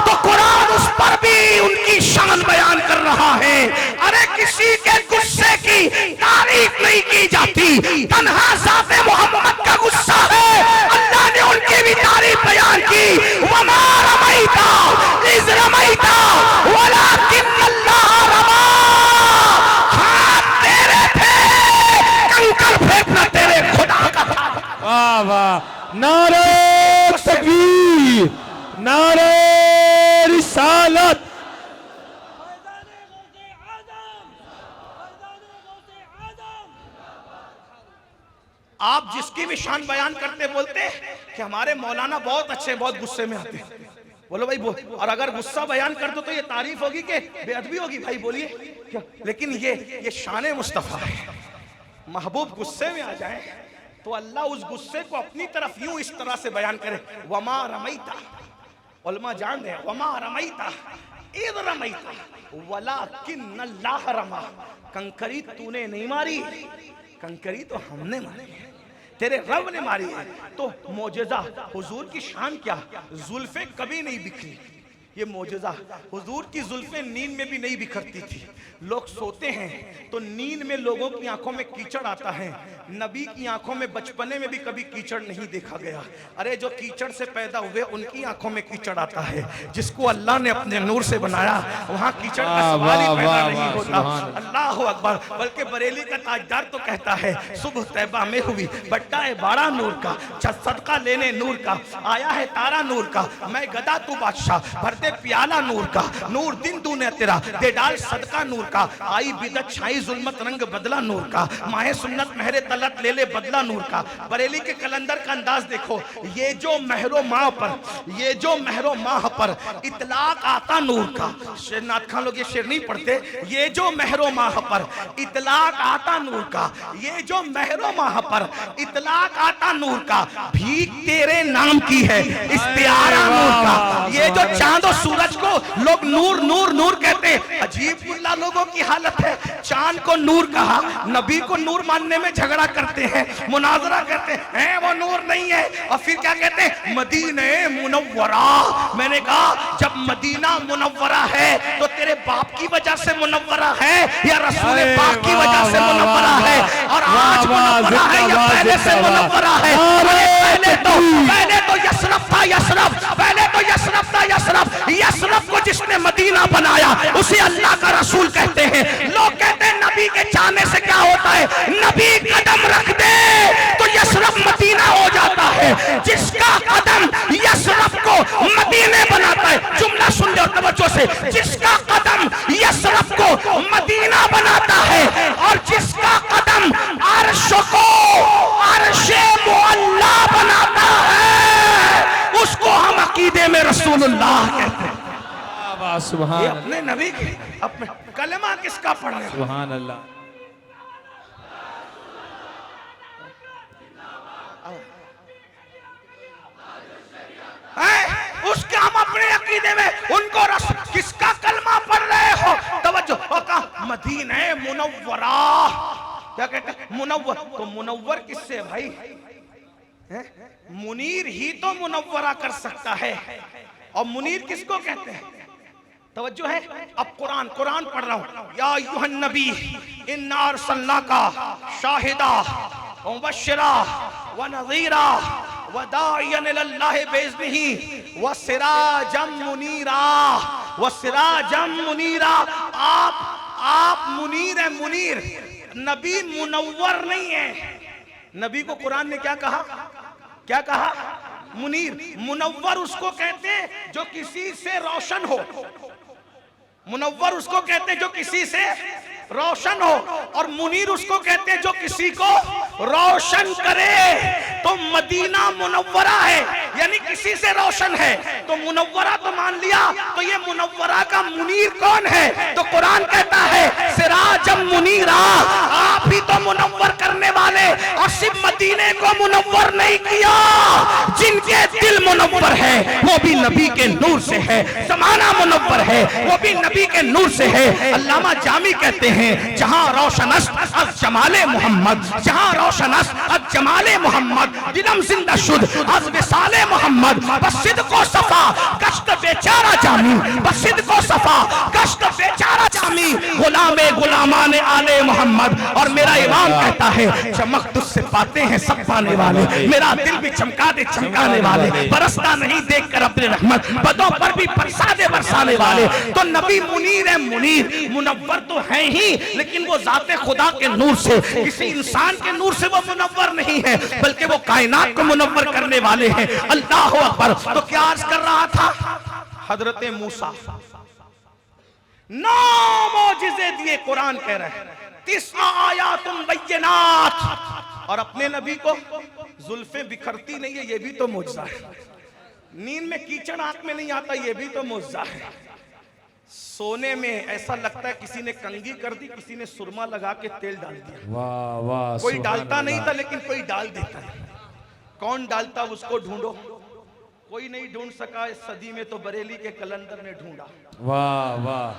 तो कुरान उस पर भी उनकी शान बयान कर रहा है। अरे किसी के गुस्से की तारीफ नहीं की जाती, तन्हा ज़ाते मोहम्मद का गुस्सा है, अल्लाह ने उनकी भी तारीफ बयान की। वमा रमैता इज़ रमैता वलाकिन्नल्लाह रमा। तेरे खुदा का। वाह वाह, नारे तकबीर, नारे रिसालत। आप जिसकी भी शान बयान करते बोलते कि हमारे मौलाना बहुत अच्छे, बहुत गुस्से में आते। बोलो भाई बोल। और अगर गुस्सा बयान कर दो तो ये तारीफ होगी कि बेअदबी होगी? भाई बोलिए क्या? लेकिन ये शान मुस्तफ़ा है। महबूब गुस्से में आ जाए तो अल्लाह उस गुस्से को अपनी तरफ यूं इस तरह से बयान करे, वमा रमैता। उलमा जान रहे, वमा रमैता इज़ रमैता वलाकिन्नल्लाह रमा। कंकरी तूने नहीं मारी, कंकरी तो हमने मारी है, तेरे रब ने मारी है। तो मोजज़ा हुजूर की शान क्या? जुल्फे कभी नहीं बिखरी। ये मोजज़ा, हुजूर की जुल्फे नींद में भी नहीं बिखरती थी। लोग सोते हैं तो नींद में लोगों की आंखों में कीचड़ आता है, नबी की आंखों में बचपने में भी कभी कीचड़ नहीं देखा गया। अरे जो कीचड़ से पैदा हुए उनकी आंखों में कीचड़ आता है, जिसको अल्लाह ने अपने नूर से बनाया वहां कीचड़ का सवाल ही पैदा नहीं होता। अल्लाह अकबर। बल्कि बरेली का ताजदार तो कहता है सुबह तैबा में हुई बट्टा है बाड़ा नूर का, सदका लेने नूर का, आया है तारा नूर का, मैं गदा तू बादशाह, भर दे प्याला नूर का, नूर दिन तूने तेरा दे डाल सदका नूर का, आई बिदत छाई जुल्मत रंग बदला नूर का, माहे सुन्नत महरे तलत ले ले बदला नूर का। बरेली के कलंदर का अंदाज देखो, ये जो महरो माह पर, ये जो महरो माह पर इतलाक आता नूर का। शेरनाथ खान लोग ये शेर नहीं पढ़ते, ये जो महरो माह पर इतलाक आता नूर का, ये जो महरो माह पर इतलाक आता नूर का, भीख तेरे नाम की है। इस प्यारा नूर का, ये जो चांद और सूरज को लोग नूर नूर नूर कहते हैं, अजीब मुल्ला लोगों की हालत है। चांद को नूर कहा, नबी को नूर मानने में झगड़ा करते हैं, मुनाजरा करते हैं, वो नूर नहीं है। और फिर क्या कहते हैं, मदीने मुनव्वरा। मैंने कहा जब मदीना मुनव्वरा है तो तेरे बाप की वजह से मुनव्वरा है या रसूल पाक की वजह से मुनव्वरा है? और आज मुनव्वरा है या पहले से मुनव्वरा है? पहले तो यशरफ था, यशरफ पहले तो यशरफ था, यशरफ। यशरफ को जिसने मदीना बनाया उसे अल्लाह का रसूल कहते हैं। लोग कहते हैं नबी के जाने से क्या होता है, नबी कदम रख दे तो यशरफ मदीना हो जाता है। जिसका कदम यशरफ को मदीने बनाता है, जुमला सुन लो तवज्जो से, जिसका कदम यशरफ को मदीना बनाता है और जिसका कदम अर्श को अर्शे मुअल्ला बनाता है, उसको हम अकीदे में रसूलुल्लाह कहते हैं। सुभान ये अपने नबी के अपने कलमा किसका पढ़ रहे हैं? सुभान अल्लाह। उसके हम अपने अकीदे में उनको किसका कलमा पढ़ रहे हो? तवज्जो, मदीने मुनव्वरा। क्या कहते हैं, मुनव्वर। तो मुनव्वर किससे भाई? मुनीर ही तो मुनव्वरा कर सकता है। और मुनीर किसको कहते हैं? तवज्जो है। अब कुरान पढ़ रहा हूं। या अय्युहन नबी इन्ना अरसलनाका शाहिदा व मुबश्शिरा व नज़ीरा व दाइयन इलल्लाहि बिइज़्निही व सिराजम मुनीरा, व सिराजम मुनीरा। आप मुनीर है, मुनीर। नबी मुनव्वर नहीं है। नबी को कुरान ने क्या कहा? क्या कहा? मुनीर। मुनव्वर उसको कहते हैं जो किसी से रोशन हो। मुनव्वर उसको कहते हैं जो किसी से रोशन हो, और मुनीर उसको कहते हैं जो किसी को रोशन करे। तो मदीना मुनव्वरा है, यानी किसी से रोशन है। तो मुनव्वरा तो मान लिया, तो ये मुनव्वरा का मुनीर कौन है? तो कुरान कहता है सिराजम मुनीरा। आप ही तो मुनव्वर करने वाले, और सिर्फ मदीने को मुनव्वर नहीं किया, जिनके दिल मुनव्वर है वो भी नबी के नूर से है। ज़माना मुनव्वर है वो भी नबी के नूर से है। अल्लामा जामी कहते हैं जहां रोशनस्त अज जमाले मोहम्मद, जहां रोशनस्त अज जमाले मोहम्मद, दिलम जिंदा शुद अज विसाले मोहम्मद। बसिद को सफा कश्त बेचारा जामी, बसिद को सफा कश्त बेचारा जामी, गुलामे गुलामाने आले मोहम्मद। और मेरा इमाम कहता है चमक तुझसे पाते हैं सब पाने वाले, मेरा दिल भी चमका दे चमकाने वाले, बरसता नहीं देख कर अपने रहमत, बदों पर भी बरसा दे बरसाने वाले। तो नबी मुनीर है, मुनीर। मुनव्वर तो है ही, लेकिन वो जाते खुदा के नूर से, किसी इंसान के नूर से वो मुनव्वर नहीं है, बल्कि वो कायनात को मुनव्वर करने वाले हैं। अल्लाह अकबर। तो क्या अर्ज कर रहा था? हजरत मूसा 9 मौजिज़े दिए, कुरान कह रहा है 30 आयातुन बय्यिनात। और अपने नबी को जुल्फे बिखरती नहीं है, ये भी तो मौजज़ा है। नींद में कीचड़ आंख में नहीं आता, ये भी तो मौजज़ा है। सोने में ऐसा लगता है किसी ने कंघी कर दी, किसी ने सुरमा लगा के तेल डाल दिया। वाह वाह। कोई डालता नहीं था, लेकिन कोई डाल देता है। कौन डालता उसको ढूंढो। कोई नहीं ढूंढ सका इस सदी में, तो बरेली के कलंदर ने ढूंढा। वाह वाह।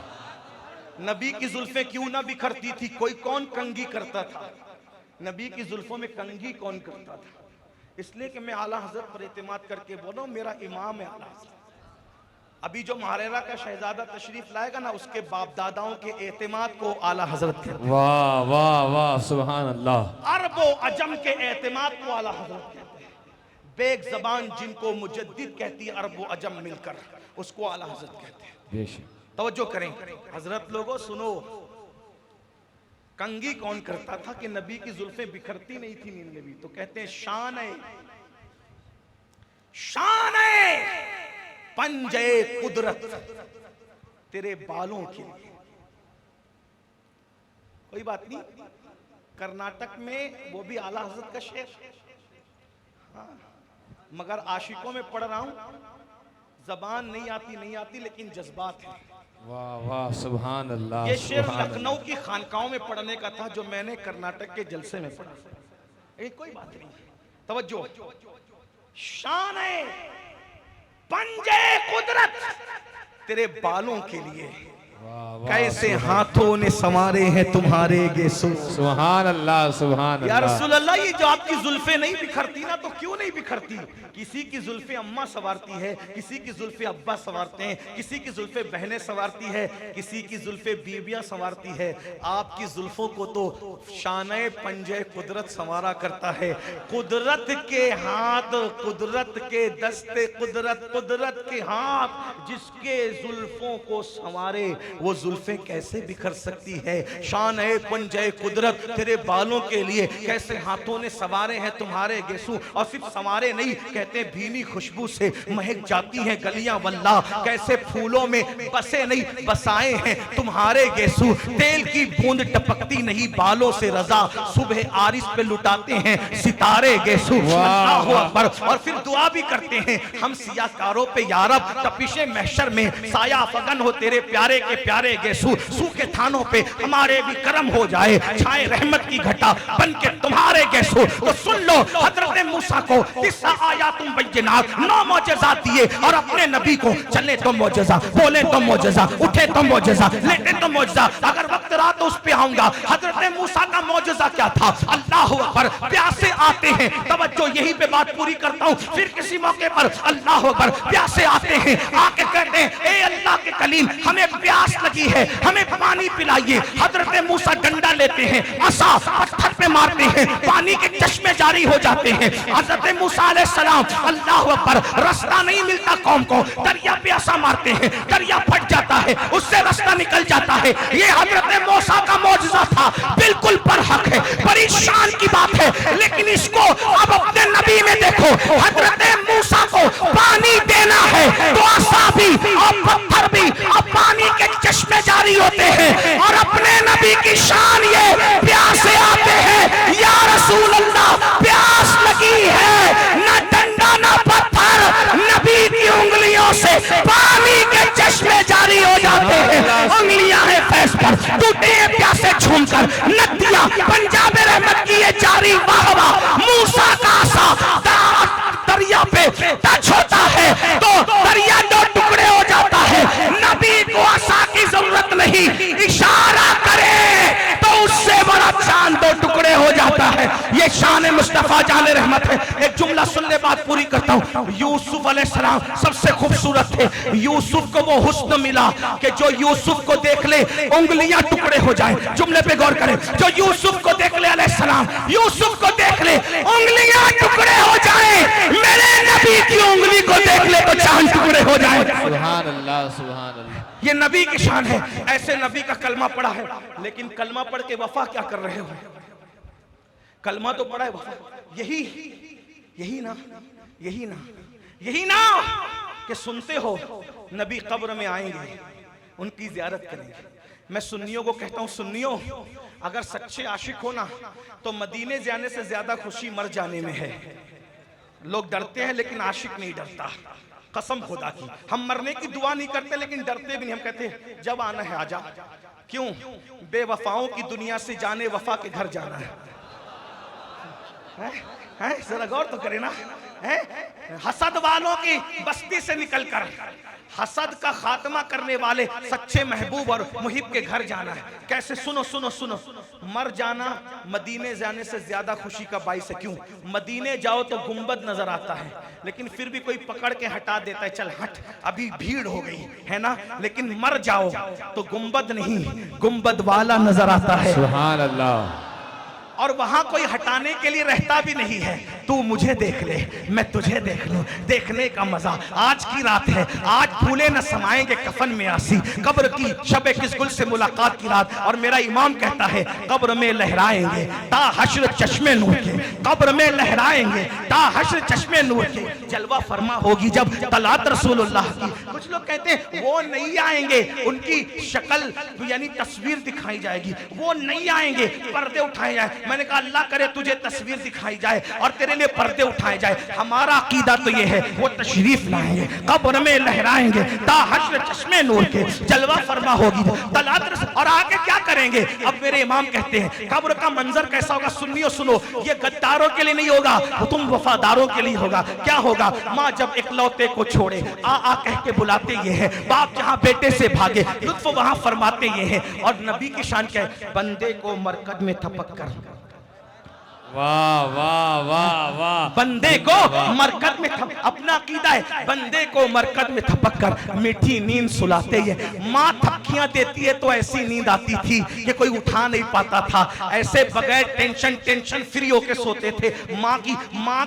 नबी की जुल्फे क्यों ना बिखरती थी? कोई कौन कंघी करता था? नबी की जुल्फों में कंघी कौन करता था? इसलिए कि मैं आला हजरत पर एतमाद करके बोला हूं, मेरा इमाम है आला हजरत। अभी जो महारेरा का शहजादा तशरीफ लाएगा ना, उसके बाप दादाओं के एतमाद को आला हजरत कहते हैं। वाह वाह वाह। सुभान अल्लाह। अरब व अजम के एतमाद को आला हजरत कहते हैं। बेग जबान जिनको मुजद्दिद कहती है अरब व अजम मिलकर, उसको आला हजरत कहते हैं। बेशक। तवज्जो करें हजरत लोगों, सुनो। कंघी कौन करता था कि नबी की जुल्फें बिखरती नहीं थी नींद में भी? तो कहते हैं शान है, शान है पंजे कुदरत तेरे बालों के लिए। कोई बात नहीं, कर्नाटक में वो भी आला हजरत का शेर। हाँ, मगर आशिकों में पढ़ रहा हूं, जबान नहीं आती लेकिन जज्बात है। वाह वाह। सुभान अल्लाह। ये शेर लखनऊ की खानकाओं में पढ़ने का था, जो मैंने कर्नाटक के जलसे में पढ़ा। कोई बात नहीं, तवज्जो। शान है पंजे कुदरत तेरे बालों के लिए, कैसे हाथों ने संवारे हैं तुम्हारे गेसो। सुभान अल्लाह सुभान या अल्लाह। रसूल अल्लाह, ये जो आपकी जुल्फे नहीं बिखरती ना, तो क्यों नहीं बिखरती? किसी की जुल्फे अम्मा संवारती है, किसी की जुल्फे अब्बा संवारते हैं, किसी की जुल्फे बहनें संवारती है, किसी की जुल्फे बीबियां संवारती है। आपकी जुल्फों को तो शाने पंजे कुदरत संवारा करता है। कुदरत के हाथ, कुदरत के दस्ते, कुदरत, कुदरत के हाथ जिसके जुल्फों को संवारे, वो जुल्फे कैसे बिखर सकती है? शान है पंजे कुदरत तेरे बालों के लिए, कैसे हाथों ने संवारे हैं तुम्हारे गेसू। और सिर्फ संवारे नहीं, कहते भीनी खुशबू से महक जाती हैं गलियां वल्लाह, कैसे फूलों में बसे नहीं बसाए हैं तुम्हारे गेसू। तेल की बूंद टपकती नहीं बालों से रजा, सुबह आरिस पे लुटाते हैं सितारे गेसू। अल्लाहु अकबर। और फिर दुआ भी करते हैं हम सियाकारों पे, यारब तपिशे महशर में साया फगन हो तेरे प्यारे के प्यारे गेसू। सूखे थानों पे हमारे भी करम हो जाए, छाए रहमत की घटा बन के तुम्हारे गेसू। तो सुन लो हजरत मूसा को तिस्सा आयातुम बय्यिनात, 9 मौजज़ात दिए, और अपने नबी को चले तो मौजज़ा, बोले तो मौजज़ा, उठे तो मौजज़ा, लेटे तो मौजज़ा। अगर वक्त रहा तो उस पे आऊंगा। हजरत मूसा का मौजज़ा क्या था? अल्लाह अकबर। प्यासे आते हैं, तवज्जो यहीं पे बात पूरी करता हूँ, फिर किसी मौके पर। अल्लाह अकबर। प्यासे आते हैं, आके कहते हैं ए अल्लाह के कलीम, हमें प्यास लगी है, हमें पानी पिलाइए। हजरत मूसा डंडा लेते हैं, असा पत्थर पे मारते हैं, पानी के चश्मे जारी हो जाते हैं। हजरत मूसा अलैहिस्सलाम, अल्लाह अकबर, रास्ता नहीं मिलता कौम को, दरिया पे असा मारते हैं, दरिया फट जाता है, उससे रास्ता निकल जाता है। ये हजरत मूसा का मौजज़ा था, बिल्कुल बरहक है, बड़ी शान की बात है। लेकिन इसको अब अपने नबी में देखो, हजरत मूसा को पानी देना है तो असा भी और पत्थर भी और पानी के चश्मे जारी होते हैं। और अपने नबी की शान ये, प्यासे आते हैं, या रसूल अल्लाह प्यास लगी है, न डंडा न पत्थर, नबी की उंगलियों से पानी के चश्मे जारी हो जाते हैं। उंगलियां हैं फैस पर, टूटे प्यासे झूमकर नदियां पंजाब रहमत की ये जारी वाह वाह। मूसा का आसा दरिया पे टच होता है तो दरिया 2 टुकड़े हो जाता है। नबी को आसा की जरूरत नहीं, इशारा करे तो उससे बड़ा चांद 2 टुकड़े हो जाता है। ये शान मुस्तफा जाने रहमत है। एक जुमला सुन ले, बात पूरी करता हूँ। यूसुफ अलैहिस्सलाम सबसे खूबसूरत थे। यूसुफ को वो हुस्न मिला कि जो यूसुफ को देख ले उंगलियां टुकड़े हो जाए। जुमले पे गौर करें, जो यूसुफ को देख ले अलैहिस्सलाम, यूसुफ को देख ले उंगलियां टुकड़े हो जाए। मेरे नबी की उंगली को देख ले तो चांद टुकड़े हो जाए। सुभान अल्लाह सुभान अल्लाह। ये नबी की शान है। ऐसे नबी का कलमा पढ़ा है, लेकिन कलमा पढ़ के वफा क्या कर रहे हो? कलमा तो पढ़ा है, वफा यही यही ना, यही ना, यही ना कि सुनते हो नबी कब्र में आएंगे, उनकी जियारत करेंगे। मैं सुन्नियों को कहता हूँ, सुन्नियों अगर सच्चे आशिक हो ना तो मदीने जाने से ज्यादा खुशी मर जाने में है। लोग डरते हैं लेकिन आशिक नहीं डरता। कसम खुदा की, हम मरने की दुआ नहीं करते लेकिन डरते भी नहीं। हम कहते हैं जब आना है आजा। क्यों? बेवफाओं की दुनिया से जाने वफा के घर जाना है। जरा गौर तो करे ना। हसद वालों की बस्ती से निकलकर हसद का खात्मा करने वाले सच्चे महबूब और मुहिब के घर जाना है। कैसे? सुनो सुनो सुनो। मर जाना मदीने जाने से ज्यादा खुशी का बाइस है। क्यों? मदीने जाओ तो गुंबद नजर आता है, लेकिन फिर भी कोई पकड़ के हटा देता है, चल हट अभी भीड़ हो गई है ना। लेकिन मर जाओ तो गुंबद नहीं, गुंबद वाला नजर आता है। सुभान अल्लाह। और वहां कोई हटाने के लिए रहता भी नहीं है। तू मुझे देख ले, मैं तुझे देख लूं, देखने का मजा। आज की रात है, आज फूले न समाएंगे कफन में आसी। कब्र की शबे किस गुल से मुलाकात की रात। और मेरा इमाम कहता है कब्र में लहराएंगे ता हश्र चश्मे नूर के, कब्र में लहराएंगे ता हश्र चश्मे नूर के। जलवा फरमा होगी जब तलात रसूलुल्लाह की। कुछ लोग कहते हैं वो नहीं आएंगे, उनकी शक्ल यानी तस्वीर दिखाई जाएगी, वो नहीं आएंगे, पर्दे उठाए जाए। मैंने कहा अल्लाह करे तुझे तस्वीर दिखाई जाए और तेरे लिए पर्दे उठाए जाए। हमारा अकीदा तो ये है, वो तशरीफ लाएंगे, कब्र में लहराएंगे, ताहश्र चश्मे नूर के जलवा फरमा होगी तलात। और आगे क्या करेंगे? अब मेरे इमाम कहते हैं कब्र का मंजर कैसा होगा? सुनियो सुनो, ये गद्दारों के लिए नहीं होगा, तुम वफादारों के लिए होगा। क्या होगा? माँ जब इकलौते को छोड़े आ कह के बुलाते ये है, बाप जहां बेटे से भागे लुत्फ वहां फरमाते ये है। और नबी की शान क्या है? बंदे को मरकद में थपक कर, वाह वाह वाह वाह, बंदे को मरकद में अपना अकीदा है, बंदे को मरकद में थपक कर मीठी नींद सुलाते हैं। माँ थपकियां देती है तो ऐसी नींद आती थी कि कोई उठा नहीं पाता था, ऐसे बगैर टेंशन फ्री होके सोते थे। माँ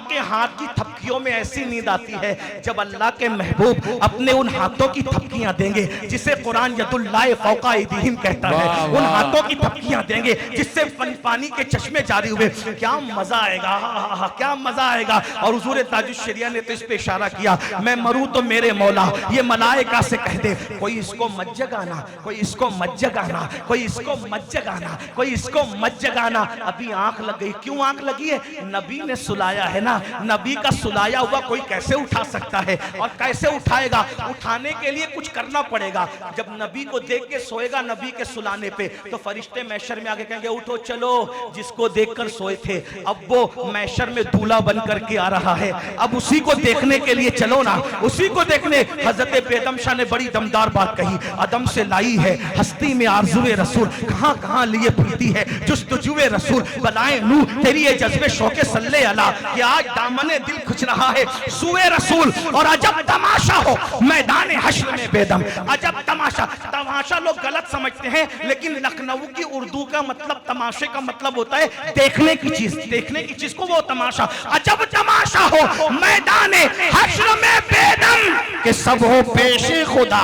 के हाथ की थपकियों में ऐसी नींद आती है जब अल्लाह के महबूब अपने उन हाथों की थपकियां देंगे जिसे कुरान यदुल्लाह फौका ऐदीहिम कहता है, उन हाथों की थपकियां देंगे जिससे पानी के चश्मे जारी हुए। क्या मजा आएगा, क्या मजा आएगा। और हुजूर ताजुश शरिया ने तो इस पे इशारा किया, मैं मरूं तो मेरे मौला ये मलाइका से कह दे कोई इसको मत जगाना, कोई इसको मत जगाना, कोई इसको मत जगाना, कोई इसको मत जगाना। अभी आंख लग गई। क्यों आंख लगी है? नबी ने सुलाया है ना, नबी का सुलाया हुआ कोई कैसे उठा सकता है? और कैसे उठाएगा? उठाने के लिए कुछ करना पड़ेगा। जब नबी को देख के सोएगा नबी के सुलाने पे, तो फरिश्ते मैशर में आगे कहेंगे उठो चलो, जिसको देखकर सोए थे अब वो मैशर में दूल्हा बन करके आ रहा है, अब उसी को देखने के लिए चलो ना, उसी को देखने। हजरत बेदम शाह ने बड़ी दमदार बात कही, अदम से लाई है हस्ती में आरज़ुए रसूल, कहां कहां लिए फिरती है जुस्तजुए रसूल, बलाए नू तेरी ये जज्बे शौके सल्ले अला, कि आज दामने दिल खुच रहा है सुए रसूल। और अजब तमाशा हो मैदान हश्र में बेदम, अजब तमाशा। तमाशा लोग गलत समझते हैं, लेकिन लखनऊ की उर्दू का मतलब तमाशे का मतलब होता है देखने की चीज, देखने की चीज को वो तमाशा। अजब तमाशा हो मैदान हश्र में बेदम के सब हो पेशे खुदा।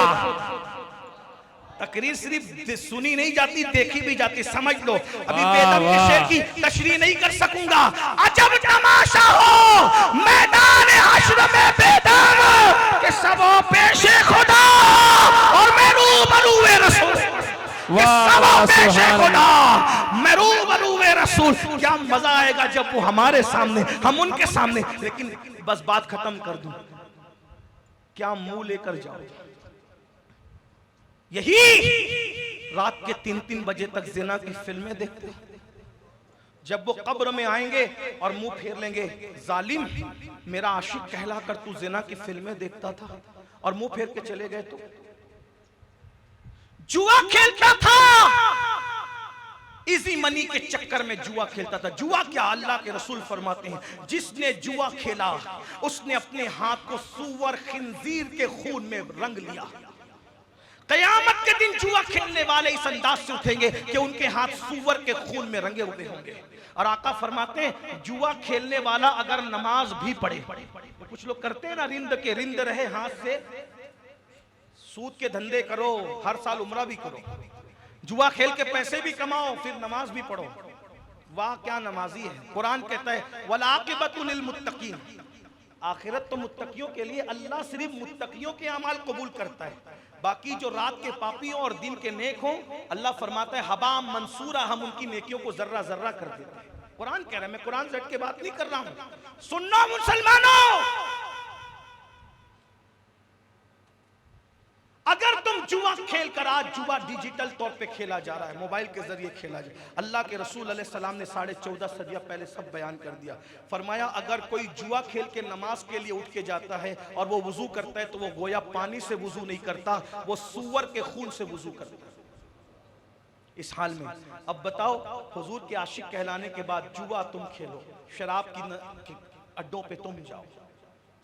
तकरीर सिर्फ सुनी नहीं जाती, देखी भी जाती। समझ लो, अभी बेदम के शेर की तशरीह नहीं कर सकूंगा। अजब तमाशा हो मैदान हश्र में बेदम के सब हो पेशे खुदा और मैं रूबरूए रसूल, रसूल। क्या मजा आएगा जब वो हमारे सामने, हम उनके सामने। लेकिन बस बात खत्म कर दूं, क्या मुंह लेकर जाओ? यही रात के 3-3 बजे तक जिना की फिल्में देखते, जब वो कब्र में आएंगे और मुंह फेर लेंगे, जालिम मेरा आशिक कहलाकर तू जिना की फिल्में देखता था और मुंह फेर के चले गए। तो जुआ खेलता था, इजी मनी के चक्कर में जुआ खेलता था। जुआ क्या? अल्लाह के रसूल फरमाते हैं जिसने जुआ खेला उसने अपने हाथ को सूअर खिंजीर के खून में रंग लिया। कयामत के दिन जुआ खेलने वाले इस अंदाज से उठेंगे कि उनके हाथ सूअर के खून में रंगे हुए होंगे। और आका फरमाते हैं जुआ खेलने वाला अगर नमाज भी पढ़े, तो कुछ लोग करते हैं ना, रिंद रहे हाथ से, सूद के धंधे करो, हर साल उम्रा भी करो, जुआ खेल के पैसे भी कमाओ, फिर नमाज भी पढ़ो। वाह क्या नमाजी है। कुरान कहता है वलाकिबतु लिल मुत्तकीन, आखिरत तो मुत्तकियों के लिए। अल्लाह सिर्फ मुत्तकियों के अमाल कबूल करता है, बाकी जो रात के पापियों और दिन के नेक हों, अल्लाह फरमाता है हबा मंसूरा, हम उनकी नेकियों को जर्रा जर्रा कर देते हैं। कुरान कह रहा है, मैं कुरान से हट के बात नहीं कर रहा हूं। सुनना मुसलमानों, अगर तुम जुआ खेल कर, आज जुआ डिजिटल तौर पे खेला जा रहा है, मोबाइल के जरिए खेला जा रहा है। अल्लाह के रसूल अलैहि सलाम ने 14.5 सदियां पहले सब बयान कर दिया। फरमाया अगर कोई जुआ खेल के नमाज के लिए उठ के जाता है और वो वुजू करता है तो वो गोया पानी से वुजू नहीं करता, वो सूअर के खून से वुजू करता है। इस हाल में अब बताओ, हुजूर के आशिक कहलाने के बाद जुआ तुम खेलो, शराब की अड्डों पे तुम जाओ,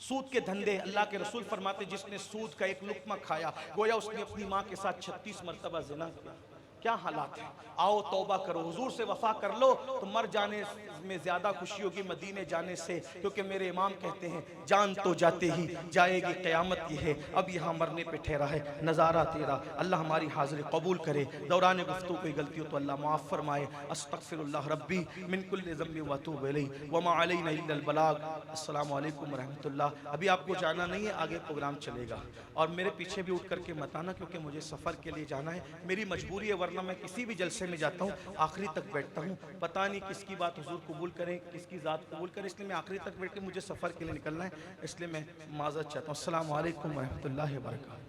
सूद के धंधे। अल्लाह के रसूल फरमाते जिसने सूद का एक लुक्मा खाया गोया उसने अपनी माँ के साथ 36 मरतबा जिना किया। क्या हालात है। आओ तौबा करो, हुजूर से वफा कर लो तो मर जाने में ज्यादा खुशी होगी मदीने जाने से, क्योंकि मेरे इमाम कहते हैं जान तो जाते ही जाएगी क़यामत ये है, अब यहाँ मरने पे ठहरा है नज़ारा तेरा। अल्लाह हमारी हाज़िरी कबूल करे, दौरान गुफ्तगू कोई गलती हो तो अल्लाह माफ़ फरमाए। अस्तग़फिरुल्लाह रब्बी मिन कुल्लि ज़म्बिन व अतूबु इलैहि व मा अलैना इल्लल बलाग। अस्सलामु अलैकुम व रहमतुल्लाह। अभी आपको जाना नहीं है, आगे प्रोग्राम चलेगा और मेरे पीछे भी उठ करके मत आना, क्योंकि मुझे सफ़र के लिए जाना है, मेरी मजबूरी है, वरना वरना मैं किसी भी जलसे में जाता हूँ आखिरी तक बैठता हूँ, पता नहीं किसकी बात हुजूर कबूल करें, किसकी ज़ात कबूल करें, इसलिए मैं आखिरी तक बैठ के मुझे सफ़र के लिए निकलना है, इसलिए मैं माज़रत चाहता हूँ। अस्सलाम वालेकुम रहमतुल्लाहि व बरकातहू।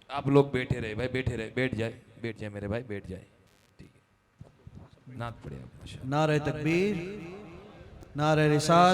आप लोग बैठे रहे भाई, बैठे रहे, बैठ जाए मेरे भाई, बैठ जाए। ठीक है, नात पढ़े आप। नारे तकबीर, नारे रिसालत।